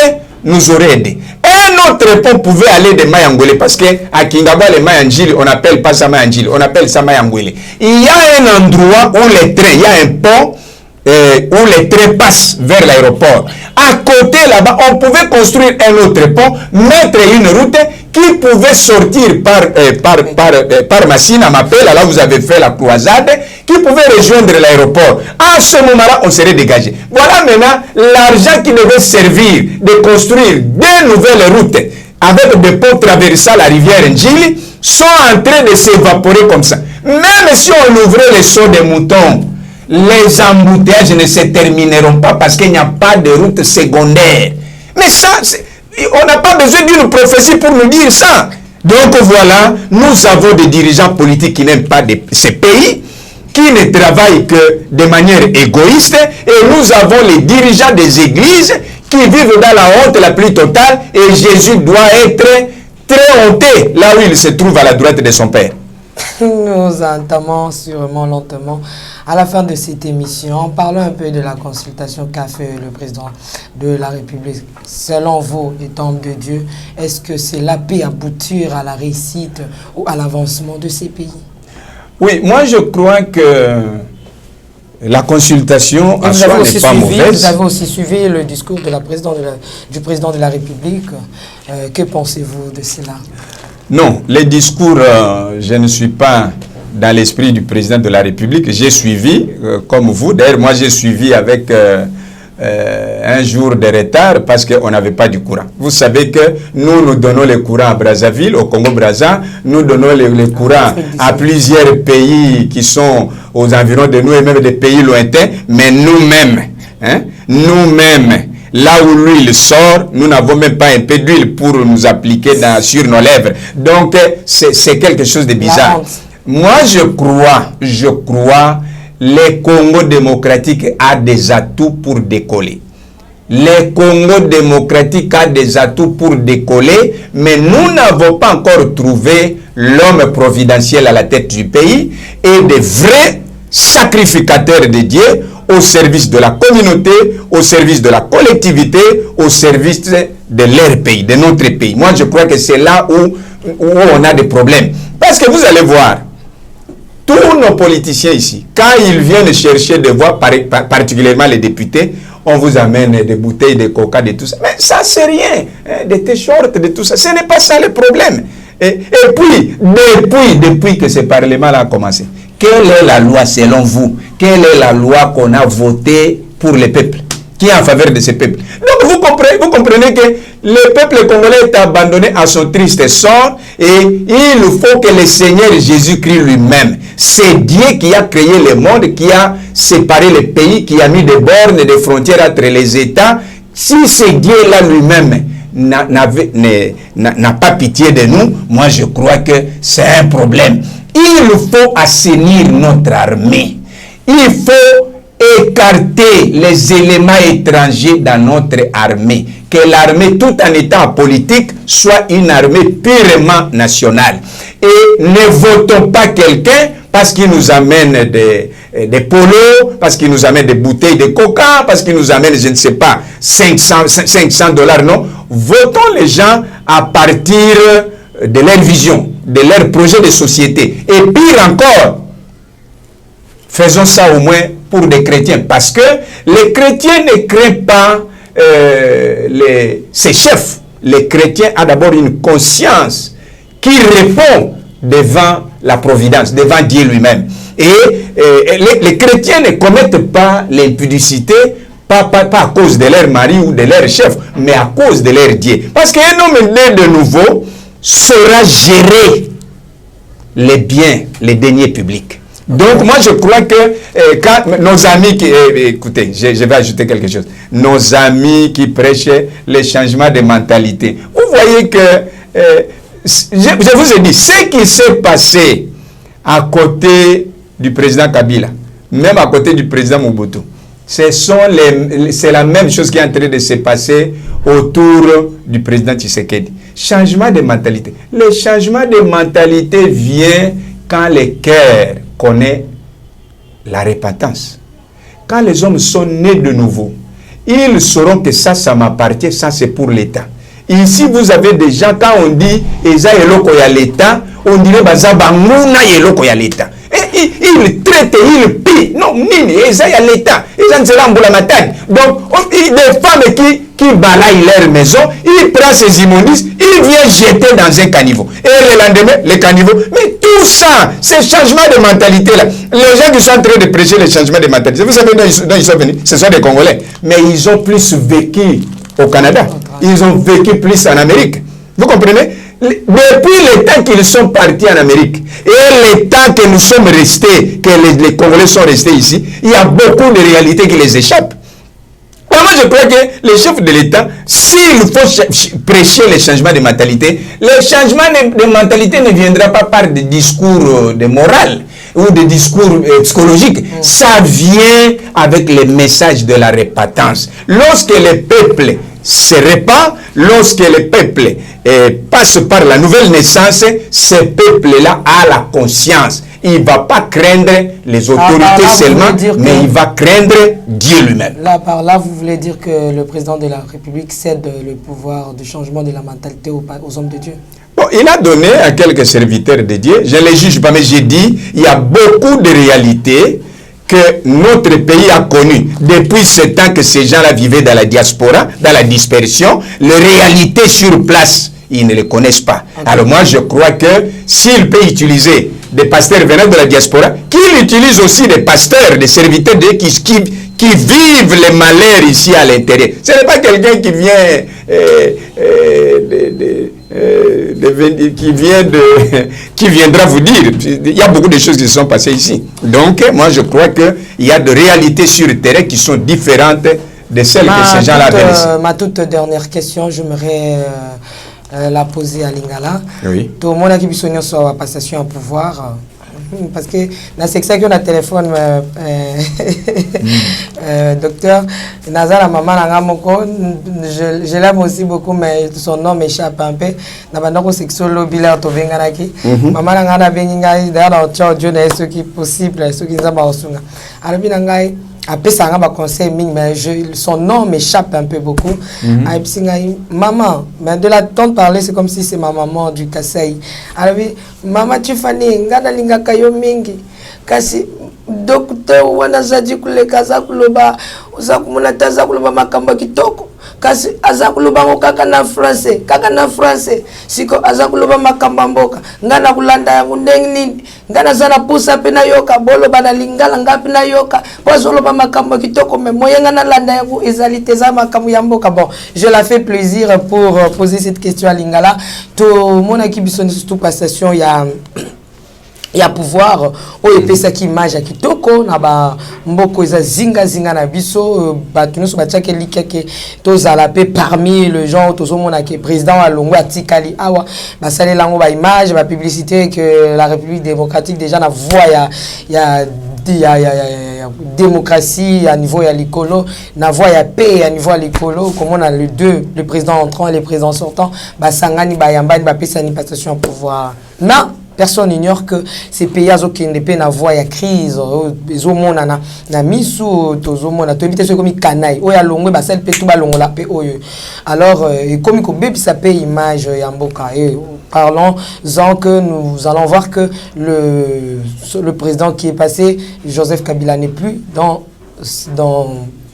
nous aurait aidé. Un autre pont pouvait aller de Mayangwele parce qu'à Kingaba, les Mayangwele, on n'appelle pas ça Mayangwele, on appelle ça Mayangwele. Il y a un endroit où les trains, il y a un pont où les trains passent vers l'aéroport. À côté là-bas, on pouvait construire un autre pont, mettre une route qui pouvait sortir par Massina, Mapela, là où vous avez fait la croisade, qui pouvait rejoindre l'aéroport. À ce moment-là, on serait dégagé. Voilà maintenant l'argent qui devait servir de construire de nouvelles routes avec des ponts traversant la rivière Njili sont en train de s'évaporer comme ça. Même si on ouvrait les seaux des moutons, les embouteillages ne se termineront pas parce qu'il n'y a pas de route secondaire. Mais ça, on n'a pas besoin d'une prophétie pour nous dire ça. Donc voilà, nous avons des dirigeants politiques qui n'aiment pas ces pays, qui ne travaillent que de manière égoïste, et nous avons les dirigeants des églises qui vivent dans la honte la plus totale, et Jésus doit être très honté là où il se trouve à la droite de son Père. Nous entamons sûrement lentement à la fin de cette émission. Parlons un peu de la consultation qu'a fait le président de la République. Selon vous, étant de Dieu, est-ce que cela peut aboutir à la réussite ou à l'avancement de ces pays? Oui, moi je crois que la consultation en soi n'est pas mauvaise. Vous avez aussi suivi le discours de du président de la République. Que pensez-vous de cela? Non, les discours, je ne suis pas dans l'esprit du président de la République. J'ai suivi, comme vous. D'ailleurs, moi, j'ai suivi avec un jour de retard parce qu'on n'avait pas du courant. Vous savez que nous donnons le courant à Brazzaville, au Congo-Brazza. Nous donnons le courant à plusieurs pays qui sont aux environs de nous et même des pays lointains. Mais nous-mêmes, là où l'huile sort, nous n'avons même pas un peu d'huile pour nous appliquer sur nos lèvres. Donc, c'est quelque chose de bizarre. Moi, je crois, le Congo démocratique a des atouts pour décoller. Le Congo démocratique a des atouts pour décoller, mais nous n'avons pas encore trouvé l'homme providentiel à la tête du pays et des vrais sacrificateurs de Dieu au service de la communauté, au service de la collectivité, au service de leur pays, de notre pays. Moi, je crois que c'est là où on a des problèmes. Parce que vous allez voir, tous nos politiciens ici, quand ils viennent chercher des voix, particulièrement les députés, on vous amène des bouteilles de coca, de tout ça. Mais ça, c'est rien. Des t-shirts, de tout ça. Ce n'est pas ça le problème. Et puis, depuis que ce Parlement-là a commencé, quelle est la loi selon vous? Quelle est la loi qu'on a votée pour le peuple? Qui est en faveur de ce peuple? Donc vous comprenez que le peuple congolais est abandonné à son triste sort et il faut que le Seigneur Jésus-Christ lui-même, c'est Dieu qui a créé le monde, qui a séparé les pays, qui a mis des bornes, des frontières entre les États. Si c'est Dieu-là lui-même n'a pas pitié de nous, moi je crois que c'est un problème. Il faut assainir notre armée. Il faut écarter les éléments étrangers dans notre armée. Que l'armée, tout en étant politique, soit une armée purement nationale. Et ne votons pas quelqu'un parce qu'il nous amène des polos, parce qu'il nous amène des bouteilles de coca, parce qu'il nous amène, je ne sais pas, $500, non. Votons les gens à partir de leur vision, de leur projet de société. Et pire encore, faisons ça au moins pour des chrétiens. Parce que les chrétiens ne craignent pas ses chefs. Les chrétiens ont d'abord une conscience qui répond devant la providence, devant Dieu lui-même. Et les chrétiens ne commettent pas l'impudicité, pas à cause de leur mari ou de leur chef, mais à cause de leur Dieu. Parce qu'un homme né de nouveau saura gérer les biens, les deniers publics. Donc moi je crois que quand nos amis qui... écoutez, je vais ajouter quelque chose. Nos amis qui prêchent les changements de mentalité. Vous voyez que... je vous ai dit, ce qui s'est passé à côté du président Kabila, même à côté du président Mobutu, c'est la même chose qui est en train de se passer autour du président Tshisekedi. Changement de mentalité. Le changement de mentalité vient quand le cœur connaît la repentance. Quand les hommes sont nés de nouveau, ils sauront que ça m'appartient, ça c'est pour l'État. Ici, vous avez des gens, quand on dit « Eza eloko ya l'État », on dirait « Baza banguna eloko ya l'État ». Et il traite, il pille. Non, nini, ils ont l'État. Ils ont cela en la montagne. Donc, des femmes qui balayent leur maison, il prend ses immondices, il vient jeter dans un caniveau. Et le lendemain, le caniveau. Mais tout ça, ces changements de mentalité-là, les gens qui sont en train de prêcher les changements de mentalité, vous savez d'où ils sont venus? Ce sont des Congolais. Mais ils ont plus vécu au Canada. Ils ont vécu plus en Amérique. Vous comprenez? Depuis le temps qu'ils sont partis en Amérique et le temps que nous sommes restés, que les Congolais sont restés ici, il y a beaucoup de réalités qui les échappent. Moi, je crois que les chefs de l'État, s'il faut prêcher les changements de mentalité, le changement de mentalité ne viendra pas par des discours de morale ou des discours psychologiques. Ça vient avec les messages de la repentance. Lorsque le peuple se répand, lorsque le peuple passe par la nouvelle naissance, ce peuple-là a la conscience. Il ne va pas craindre les autorités seulement, mais il va craindre Dieu lui-même. Là, par là, vous voulez dire que le président de la République cède le pouvoir de changement de la mentalité aux hommes de Dieu? Bon, il a donné à quelques serviteurs de Dieu. Je ne les juge pas, mais j'ai dit, il y a beaucoup de réalités que notre pays a connues depuis ce temps que ces gens-là vivaient dans la diaspora, dans la dispersion. Les réalités sur place, ils ne les connaissent pas. Okay. Alors moi, je crois que s'il peut utiliser des pasteurs venant de la diaspora, qu'il utilise aussi des pasteurs, des serviteurs de qui vivent les malheurs ici à l'intérieur. Ce n'est pas quelqu'un qui vient qui viendra vous dire. Il y a beaucoup de choses qui se sont passées ici. Donc, moi, je crois qu'il y a des réalités sur le terrain qui sont différentes de celles que ces gens-là connaissent. Ma toute dernière question, j'aimerais la poser à Lingala. Oui. Tout le monde a qui besoin sur la passation à pouvoir. Parce que dans la section qu'on a téléphone, docteur, Nazara maman je l'aime aussi beaucoup, mais son nom m'échappe un peu. Dans la section lobby là, tu viens ici. Maman n'a pas d'ailleurs dans Dieu ce qui est possible, ce qui est important. Alors bien ngai après ça on va conseil mais son nom m'échappe un peu beaucoup. Maman, mais de la tante parler c'est comme si c'est ma maman du Kassai. Alors maman Tiffany ngana linga kayo mingi kasi docteur wanazaji kule kaza kuloba uza kumuna taza kuloba makamba kitoko kasi aza kuloba kaka na français siko aza kuloba makamba mboka ngana kulanda yangu ndeng nini ngana zana pusa pena yoka bolo bana lingala ngapi na yoka pozolo ba makamba kitoko mais moyen ngana landa yangu ezalité za makamu ya mboka. Bon, je la fais plaisir pour poser cette question à Lingala. Tout mon équipe sont surtout passation il y a pouvoir o epesa ki image ya kitoko na ba mboko eza zinga na biso batuno so batiake likeke tozala pe parmi le gens tozomona ke président wa Longo atikali awa basalela ngo ba image ba publicité que la République démocratique déjà na voix ya démocratie à niveau ya likolo na voix ya paix à niveau ya likolo comme on a les deux, le président entrant et le président sortant basangani bayambani bapesani passation au pouvoir na personne n'ignore que ces pays qui ne peuvent avoir la crise, ils ont na misu, ils ont tout éviter ce comme canaille. Oya longwe basel pe tout balongo la pe oyo. Alors comme ko bebi ça paye image yamboka. Parlons que nous allons voir que le président qui est passé, Joseph Kabila n'est plus dans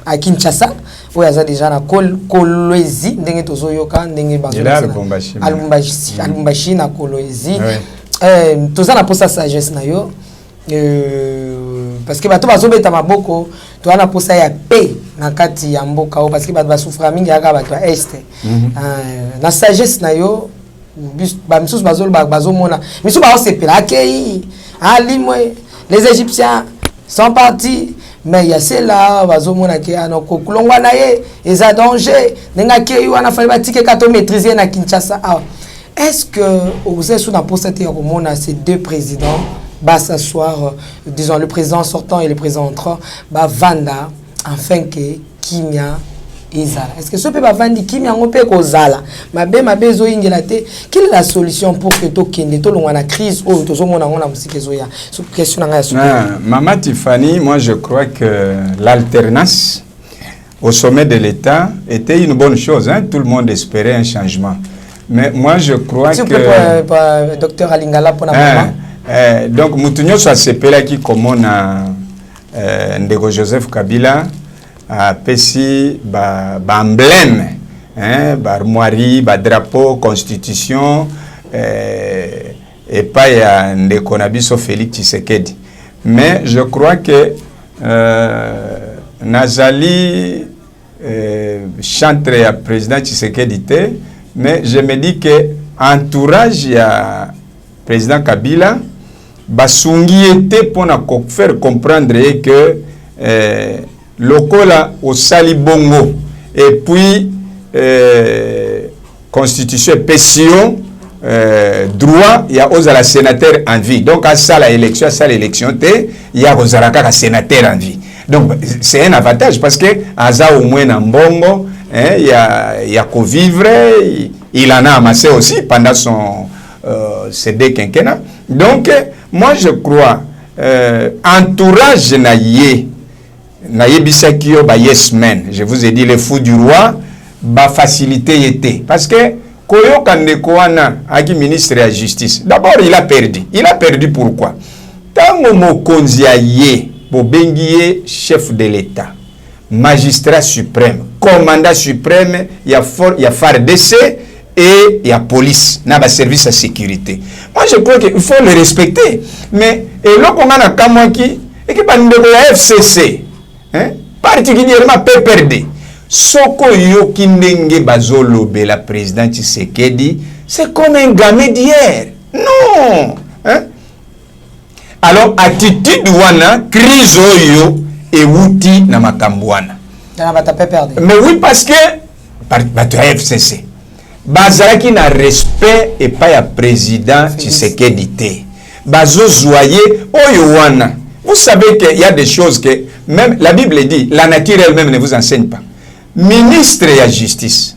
à Kinshasa où il y a déjà na Kolwezi ndenge tozoyoka ndenge bazona Alumbashi na Kolwezi. Tout ça n'a pas sa sagesse na yo parce que bato bazobeta maboko to ana posa ya paix na kati ya mboka parce que bato basufra mingi aka bato ya este na sagesse na yo ba misusu bazomona misu ba osepela akei alimwe les Égyptiens sont partis mais il y a cela bazomona ke anoko kulongwa na ye eza danger nenga kei wana fali batike kato maîtriser na Kinshasa. Est-ce que vous êtes sous la postérité à ces deux présidents, s'asseoir, disons le président sortant et le président entrant, Vanda, afin que Kimia et Zala. Est-ce que ce peut pas vendre Kimia on peut que Zala, ma zo ingélate. Quelle est la solution pour que tout kende tout le monde a crise ou tout le monde a musique zoya. Sur question Maman Tiffany, moi je crois que l'alternance au sommet de l'État était une bonne chose. Hein? Tout le monde espérait un changement. Mais moi, je crois que... Docteur Alingala pour la maman. Donc mutunyo so sepela ki komona ndeko Joseph Kabila a pesi ba emblème ba armoirie ba drapeau constitution et pas ya ndeko nabiso Félix Tshisekedi. Mais je crois que Nazali chantre ya président Tshisekedi te, mais je me dis que entourage ya président Kabila basungi était pour faire comprendre que lokola au sali bongo et puis constitution pétion droit il y a aux la sénateur en vie, donc à ça l'élection il y a aux la sénateur en vie. Donc c'est un avantage parce que aza au moins en bongo il y a qu'au vivre, il en a amassé aussi pendant son ces deux quinquennats. Donc moi je crois entourage naïe bisakio ba yes men, je vous ai dit les fous du roi ba facilité était parce que koyo kandeko wana aki ministre de la justice d'abord il a perdu pourquoi tango mokonzi aye bobengiye chef de l'état magistrat suprême commandant suprême ya FARDC et il y a police, il y a service de sécurité. Moi je crois qu'il faut le respecter. Mais et là qu'on a un qui et qui parle de la FCC, particulièrement PPRD. Soko yo kindenge bazolo be la président Tshisekedi, c'est comme un gamin d'hier. Non. Alors attitude wana crise oyo et wuti na makambwana. Mais oui parce que par FCC. Bazalaki na respect et pas ya président Tshisekedi te. Bazo zoyer oyowana. Vous savez qu'il y a des choses que même la Bible dit, la nature elle-même ne vous enseigne pas. Ministre ya justice.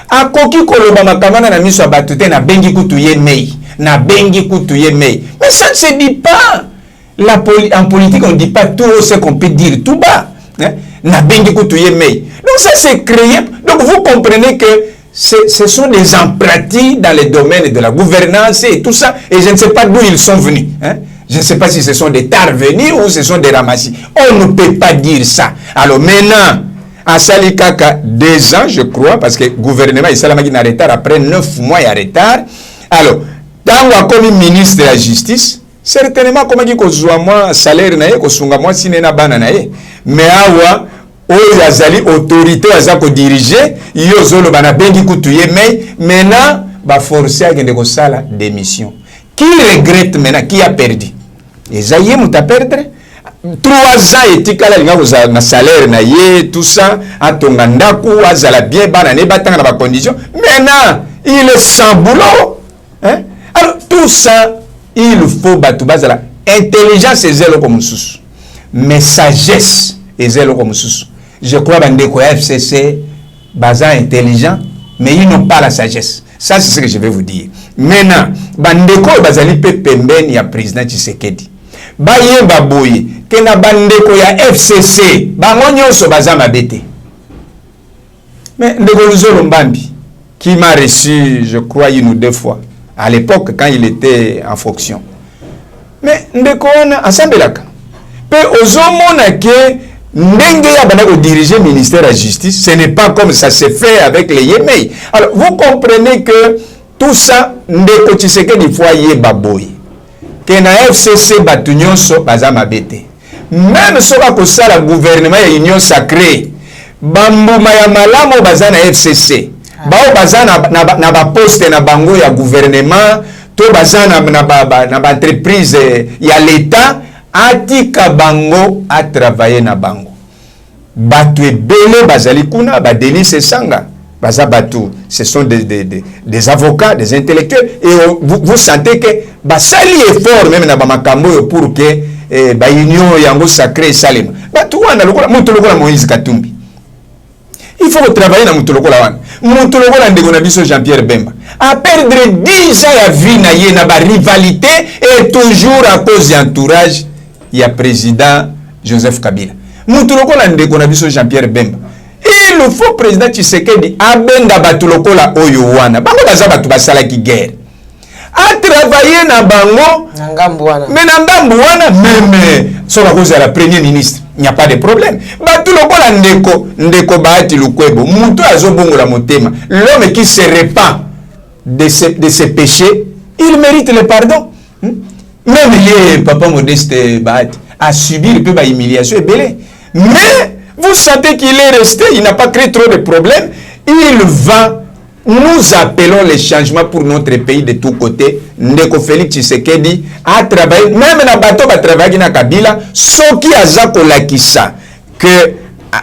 Akoki koloba makamana na miso batute na bengi kutuye mei. Na bengi kutuye mei. Mais ça ne se dit pas. En politique on ne dit pas tout ce qu'on peut dire tout bas. Na bengi kutuye mei. Donc ça c'est créé. Donc vous comprenez que ce sont des empruntés dans les domaines de la gouvernance et tout ça. Et je ne sais pas d'où ils sont venus. Je ne sais pas si ce sont des tards venus ou ce sont des ramassis. On ne peut pas dire ça. Alors maintenant, à Salikaka, 2 ans, je crois, parce que le gouvernement est en retard après 9 mois de retard. Alors, dans le comme ministre de la Justice, certainement, comme il y a moi salaire, il y a moi cinéma bananae. Mais awa, oyo azali autorité azako diriger yo zolo bana bengi kutuye maintenant ba forcer à ko sala démission. Qui regrette maintenant, qui a perdu? Ezaye muta perdre 3 ans etikala linga ko na salaire na ye tout ça atonga ndaku azala bien bana ne batanga na ba conditions. Maintenant, il est sans boulot. Alors tout ça il faut batu bazala intelligence ezelo comme sous. Mais sagesse ezelo comme sous. Je crois que les FCC sont intelligents, mais ils n'ont pas la sagesse. Ça, c'est ce que je vais vous dire. Maintenant, bandeko bazali pe pembeni ya président Tshisekedi. Baye baboye ke na bandeko ya FCC bango nyonso baza mabete. Mais ndeko Luzolo Mbambi qui m'a reçu, je crois, 1 ou 2 fois à l'époque quand il était en fonction. Mais ndeko na asambelaka. Pe ozomona ke ndenge ya bana ko diriger ministère de la justice, ce n'est pas comme ça se fait avec les Yémei. Alors vous comprenez que tout ça ndeko Tshisekedi foyer baboy. Que na FCC batu nyonso baza mabete. Même soka ko sala gouvernement ya union sacrée. Bambuma ya malamo baza na FCC. Bao baza na ba poste na bango ya gouvernement, to baza na ba entreprise ya l'état. Atika bango a travaillé na bango. Batu ebele bazali kuna ba Denis Sanga. Baza batu, ce sont des avocats, des intellectuels et vous sentez que basali effort même na ba makambo pour que ba union yango sacré salima. Batu wana lokola mutu lokola Moïse Katumbi. Il faut travailler na mutu lokola wana. Mutu lokola ndeko na biso Jean-Pierre Bemba. À perdre 10 ans ya vie na ye na ba rivalité et toujours à cause d'entourage. Il y a président Joseph Kabila. Mutulokola ndeko na biso Jean-Pierre Bemba. Il faut président Tshisekedi abenda batulokola oyo wana. Bango baza batu basala ki guerre. a travaillé na bango mais na ngambu wana même sur la cause de la première ministre il n'y a pas de problème batu lokola ndeko Bahati Lukwebo mutu azobongola motema l'homme qui se répand de ses péchés il mérite le pardon même les papa Modeste Bahati a subi un peu d'humiliation et belé mais vous sentez qu'il est resté il n'a pas créé trop de problèmes il va. Nous appelons les changements pour notre pays de tous côtés. Ndeko Félix Tshisekedi a travaillé, même na bateau va travailler na Kabila, soki aza kolakisa que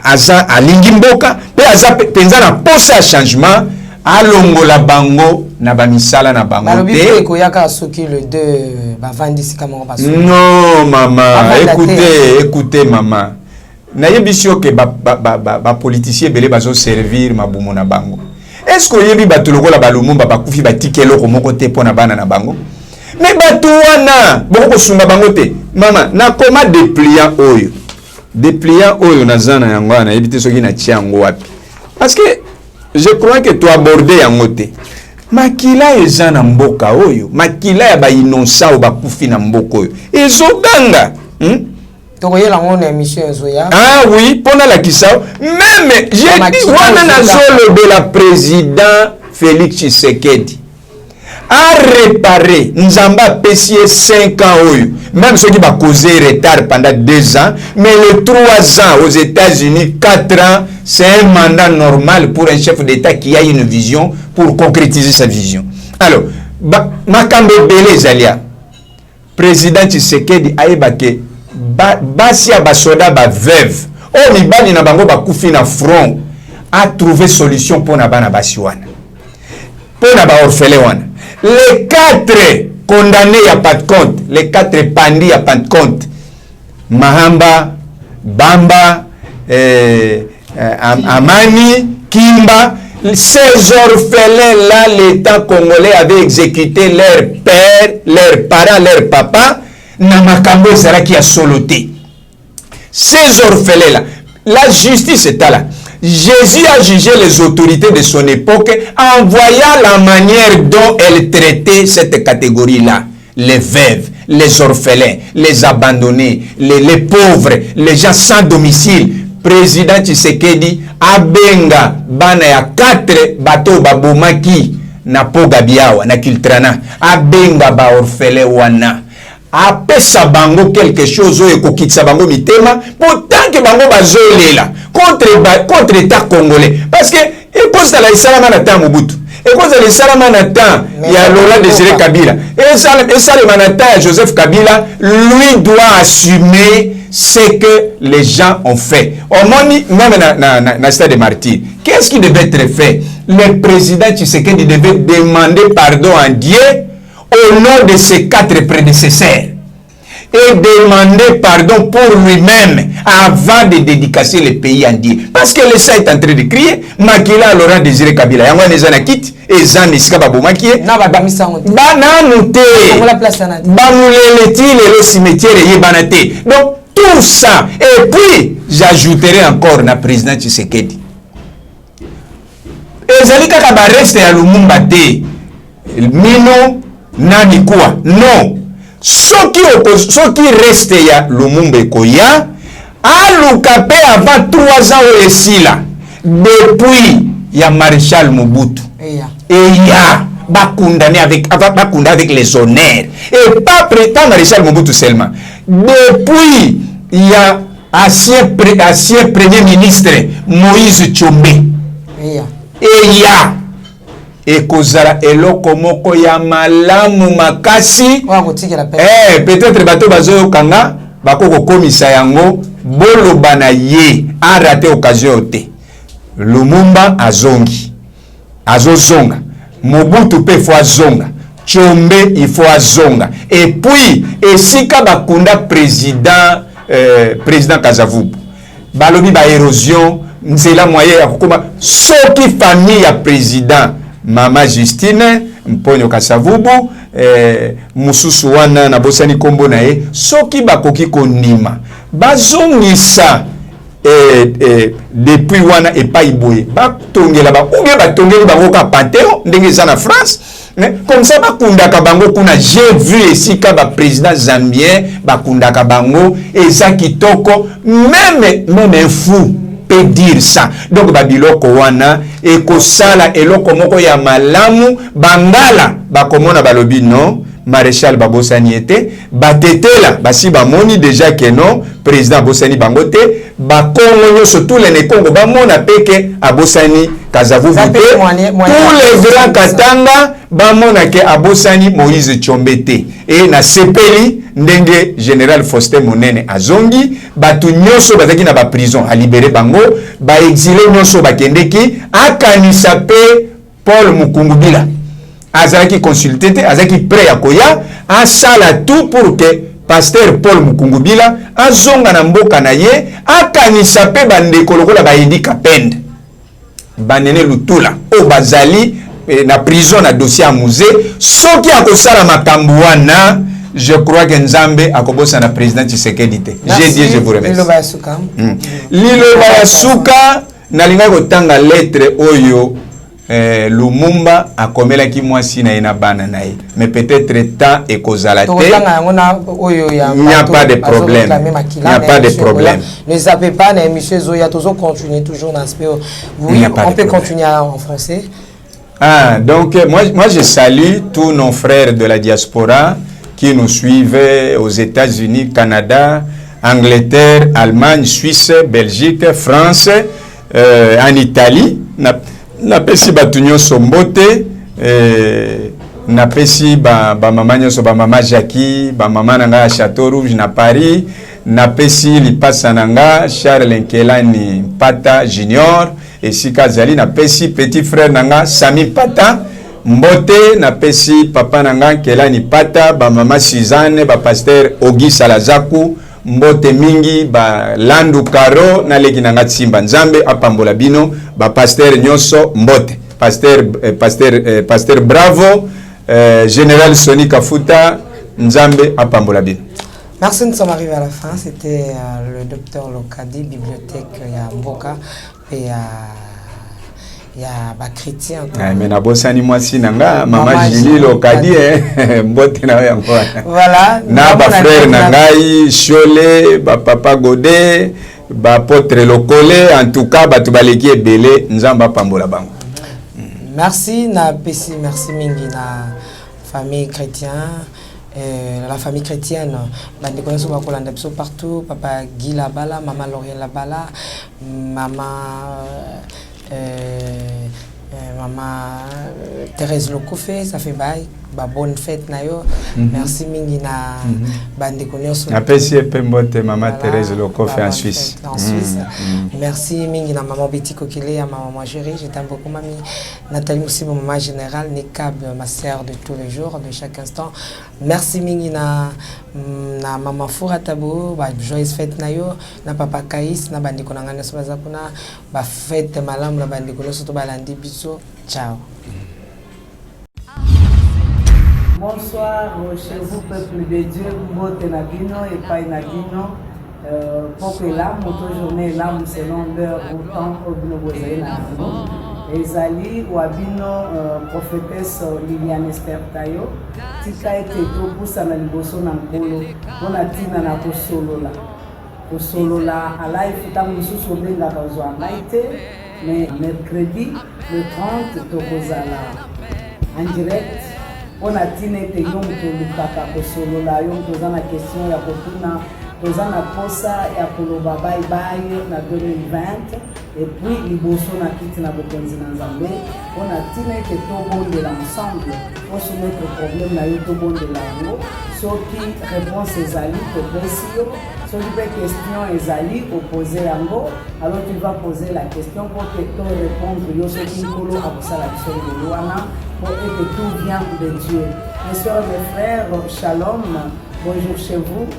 aza alingi mboka, pe aza penza na posa changement, alongola bango na bamisala na bango te. Non maman, écoutez maman. Na yebisio que ba politicien belé bazo servir mabumo na bango. Est-ce que yebi bato lokola balumumba bakufi batike loko moko te pona bana na bango mais bato wana boko sunga bango te mama na koma dépliant oyo nazana yango na yebite soki na tiango wapi parce que je crois que tu aborder yango te makila ezana mboka oyo makila ya ba innocent bakufi na mboka oyo ezoganga ah oui, pendant la Kissao, même j'ai dit, de la président Félix Tshisekedi a réparé, nous avons payé 5 ans, même ceux qui vont causer retard pendant 2 ans, mais les 3 ans aux États-Unis, 4 ans, c'est un mandat normal pour un chef d'État qui a une vision pour concrétiser sa vision. Alors, Makambe Bele Zalia, président Tshisekedi a évacué. Basia basoda ba veuve o mibali na bango bakufi na front a trouvé solution pour na bana basiwana pour na ba orphelin wana les 4 condamnés ya pas de compte les 4 pandis ya pas de compte Mahamba Bamba Amani Kimba ces orphelins là l'État congolais avait exécuté leur père leurs parents leur papa na makambo ezalaki ya soloté. Ces orphelins là, la justice est là. Jésus a jugé les autorités de son époque en voyant la manière dont elles traitaient cette catégorie là, les veuves, les orphelins, les abandonnés, les pauvres, les gens sans domicile. Président Tshisekedi abenga bana ya 4 bateau babomaki na Poga Biawa na Kiltrana abenga ba orphelin wana apesa bango quelque chose oyo kokitsa bango mitema pourtant que bango bazolela contre état congolais parce que cause la isalama na temps Mobutu cause la isalama na temps ya Laurent Désiré Kabila isalama na temps ya Joseph Kabila lui doit assumer ce que les gens ont fait au moni même na stade de martyrs qu'est-ce qui devait être fait le président Tshisekedi devait demander pardon à Dieu au nom de ses 4 prédécesseurs et demander pardon pour lui-même avant de dédicacer le pays en Dieu. Parce que le sang est en train de crier, Makila Laurent Désiré Kabila. Yango nezana kit et zan iska babo makie. Na babamisa ngonte. Bana nute. Ba place na. Ba mulele ti le cimetière yebanate. Donc tout ça et puis j'ajouterai encore na président Tshisekedi. Ezali kaka ba reste ya Lumumba te. Mino nani quoi non soki reste ya Lumumba koya aluka pe avant 3 ans au esila depuis ya Maréchal Mobutu et ya bakundane avec les honneurs et pas prétend Maréchal Mobutu seulement depuis ya ancien premier ministre Moïse Tshombe et ya ekozala eloko moko ya malamu makasi peut-être bato bazo kanga bakoko komisa yango boloba na ye a raté occasion te Lumumba azozonga Mobutu pe fo azonga Tshombe il faut azonga et puis esika bakunda président Kasavubu balobi ba érosion nzela moyen ya kokoma soki famille ya président Mama Justine Mponyo Kasavubu mususu wana na bosani kombo na ye soki bakoki konima bazongisa depuis wana epai boye batongela ba ou bien batongeli bango ka Panthéon ndenge za na France Comme ça, bakundaka bango kuna, j'ai vu ici que le président zambien bakundaka bango et ça kitoko, même un fou peut dire ça. Donc babiloko wana et kosala eloko moko ya malamu bangala bakomona balobi non. Maréchal Babosani était batetela basi bamoni déjà que non président Bosani bangote ba Congo surtout les Congo ba mona peke Abosani Kazavu vite tous les grands Katanga ba mona ke Abosani Moïse Tchombete et na sepeli ndenge général Faustin Monene azongi batu nyoso bazaki na ba prison a libérer bango ba exilé nyoso bakendeki akanisa pe Paul Mukungubila azaki consulté azaki prêt à koya asala tout pour que pasteur Paul Mukungubila azonga na mboka na ye akanisa pe bandeko lokola bayedi kapende banene lutula o bazali na prison na dossier à musée soki akosala makambo wana je crois que Nzambe akobosa na président Tshisekedi te. J'ai dit je vous remercie. Liloba ya suka. Liloba ya suka nalinga kotanga lettre oyo Lumumba a komela ki mwasi na ina bana na ye. Mais peut-être temps et kozala te. Il n'y a pas de problème. Il n'y a pas de problème. Ne zappez pas, monsieur Zoya, toujours continuer toujours dans ce pays. Oui, on peut continuer en français. Ah, donc moi je salue tous nos frères de la diaspora qui nous suivent aux États-Unis, Canada, Angleterre, Allemagne, Suisse, Belgique, France, en Italie. Napesi batunyo sombote napesi ba mama nyoso ba mama Jackie ba mama nanga Château Rouge na Paris napesi lipasa nanga Charles Nkelani Pata Junior et Sikazali napesi petit frère nanga Sami Pata mbote napesi papa nanga Nkelani Pata ba mama Suzanne ba pasteur Ogi Salazaku mbote mingi ba Landu Karo na leki nanga Tsimba Nzambe apambola bino ba pasteur nyoso mbote pasteur Bravo général Soni Kafuta Nzambe apambola bino. Merci, nous sommes arrivés à la fin. C'était le docteur Lokadi, bibliothèque ya Mboka et ya ba chrétien. Mais na bosani mwasi nanga mama Julie Lokadi mbote na yango. Voilà. Na ba frère nangai Chole, ba papa Godé, ba potre Lokole, en tout cas ba tubaleki ebele nzamba pambola bango. Merci na pesi, merci mingi na famille chrétienne. La famille chrétienne, bande connaissons bakolanda biso partout, papa Guy Labala, maman Lauriane Labala, maman Thérèse Lokofé, ça fait bail, bonne fête nayo. Merci mingi na bande connaissons. Apprécie pembote maman Thérèse Lokofé en Suisse. En Suisse. Merci mingi na maman Betty Kokele, à maman Géry, je t'aime beaucoup mamie. Nathalie Moussi, maman générale, Nekab, ma sœur de tous les jours, de chaque instant. Merci mingi na maman Foura Tabo, joyeuse fête nayo, na papa Kaïs, na bande konangana sobazakuna, ba fête malam na bande konoso to balandi biso. Ciao. Bonsoir chez vous, peuple de Dieu, Mbote Nabino et Pai Nabino. Pour que l'âme, notre journée, l'âme selon l'heure, autant au Bino Bozaï Nabino. Ezali ou Abino, prophétesse Liliane Esther Tayo, Tika et Teto, Poussa Naliboso Nankolo, on a tina na Kosolola. Kosolola, à la Ifita Moussou Sobe la Kazoa Maïte, mais mercredi, le 30, Tokozala, en direct. On a tina te yom to lukaka Kosolola, yom tozana question ya kotuna, tozana posa ya koloba bye bye na 2020. Et puis, liboso na kiti na bokonzi na Nzambe, on a tina que tout bon de l'ensemble, on soumettre le problème na tout bon de l'ango, ceux qui réponse ezali to presio, ceux qui fait question ezali opposer ango, alors tu vas poser la question pour que tu répondre yo ceux qui kolo abosa la question de Luana pour que tout vient de Dieu. Mes soeurs, mes frères, shalom, bonjour chez vous,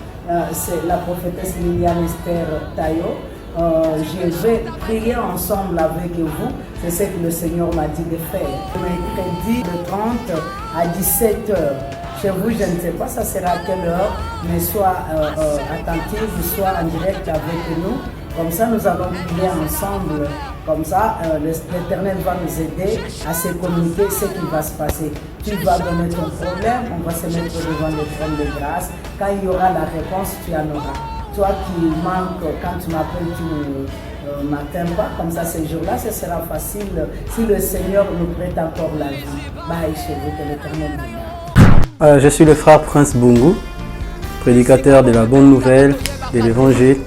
c'est la prophétesse Liliane Esther Tayo. Je vais prier ensemble avec vous. C'est ce que le Seigneur m'a dit de faire. Mercredi le 30 à 17h. Chez vous, je ne sais pas ça sera à quelle heure, mais sois attentif, sois en direct avec nous. Comme ça, nous allons prier ensemble Comme ça, l'Éternel va nous aider à se communiquer ce qui va se passer. Tu vas donner ton problème, on va se mettre devant le trône de grâce. Quand il y aura la réponse, tu en auras. Toi qui manques, quand tu m'appelles, tu ne m'attends pas. Comme ça, ces jours-là, ce sera facile. Si le Seigneur nous prête encore la vie, bye chez vous, que l'Éternel nous garde. Je suis le frère Prince Bungu, prédicateur de la bonne nouvelle, de l'évangile,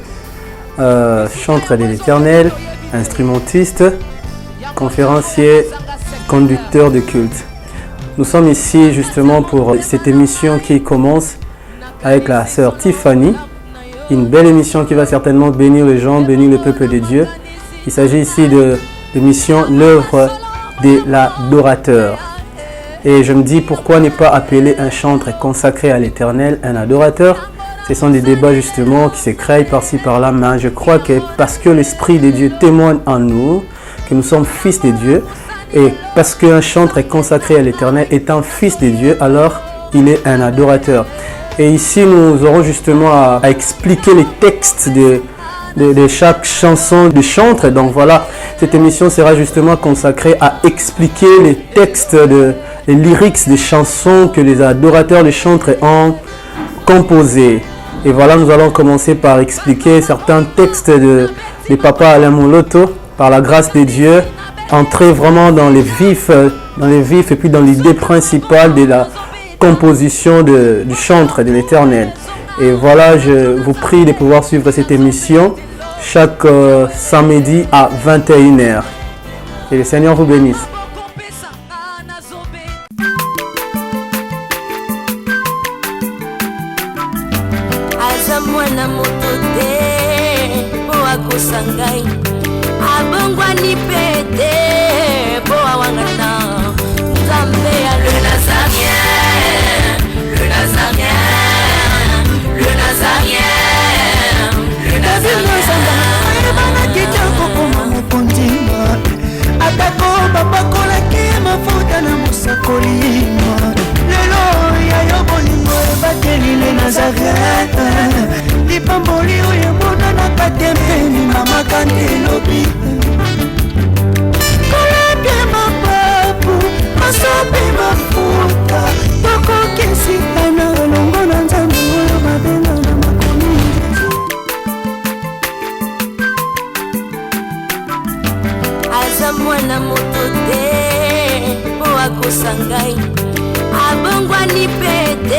chantre de l'Éternel, instrumentiste, conférencier, conducteur de culte. Nous sommes ici justement pour cette émission qui commence avec la sœur Tiffany. Une belle émission qui va certainement bénir les gens, bénir le peuple de Dieu. Il s'agit ici de l'émission L'œuvre de l'adorateur. Et je me dis pourquoi ne pas appeler un chantre consacré à l'Éternel un adorateur. Ce sont des débats justement qui se créent par-ci par-là, mais je crois que parce que l'Esprit de Dieu témoigne en nous, que nous sommes fils de Dieu, et parce qu'un chantre est consacré à l'Éternel est un fils de Dieu, alors il est un adorateur. Et ici, nous aurons justement à expliquer les textes de chaque chanson de chantre. Donc voilà, cette émission sera justement consacrée à expliquer les textes, les lyrics des chansons que les adorateurs de chantre ont composés. Et voilà, nous allons commencer par expliquer certains textes de Papa Alain Moloto, par la grâce de Dieu, entrer vraiment dans les vifs et puis dans l'idée principale de la composition du chantre de l'Éternel. Et voilà, je vous prie de pouvoir suivre cette émission chaque samedi à 21h. Et le Seigneur vous bénisse. Mwana moto te po akosa ngai abongwani pete po awangata Nzambe ya le Nazarien, le Nazarien, le Nazarien, le Nazarien. Ebana kitoko koma mokondima atako bapakolaki mafuta na mosakolima lelo yayo bolingo ebateli le Nazarien. Lipamboli oyo monanaka tempeni mama kandelobi kolapie mapapu masopi mafuta tokokisikana longo na Nzambe oyo babenga na makomi. Aza mwana moto te po akosa ngai abongwani pete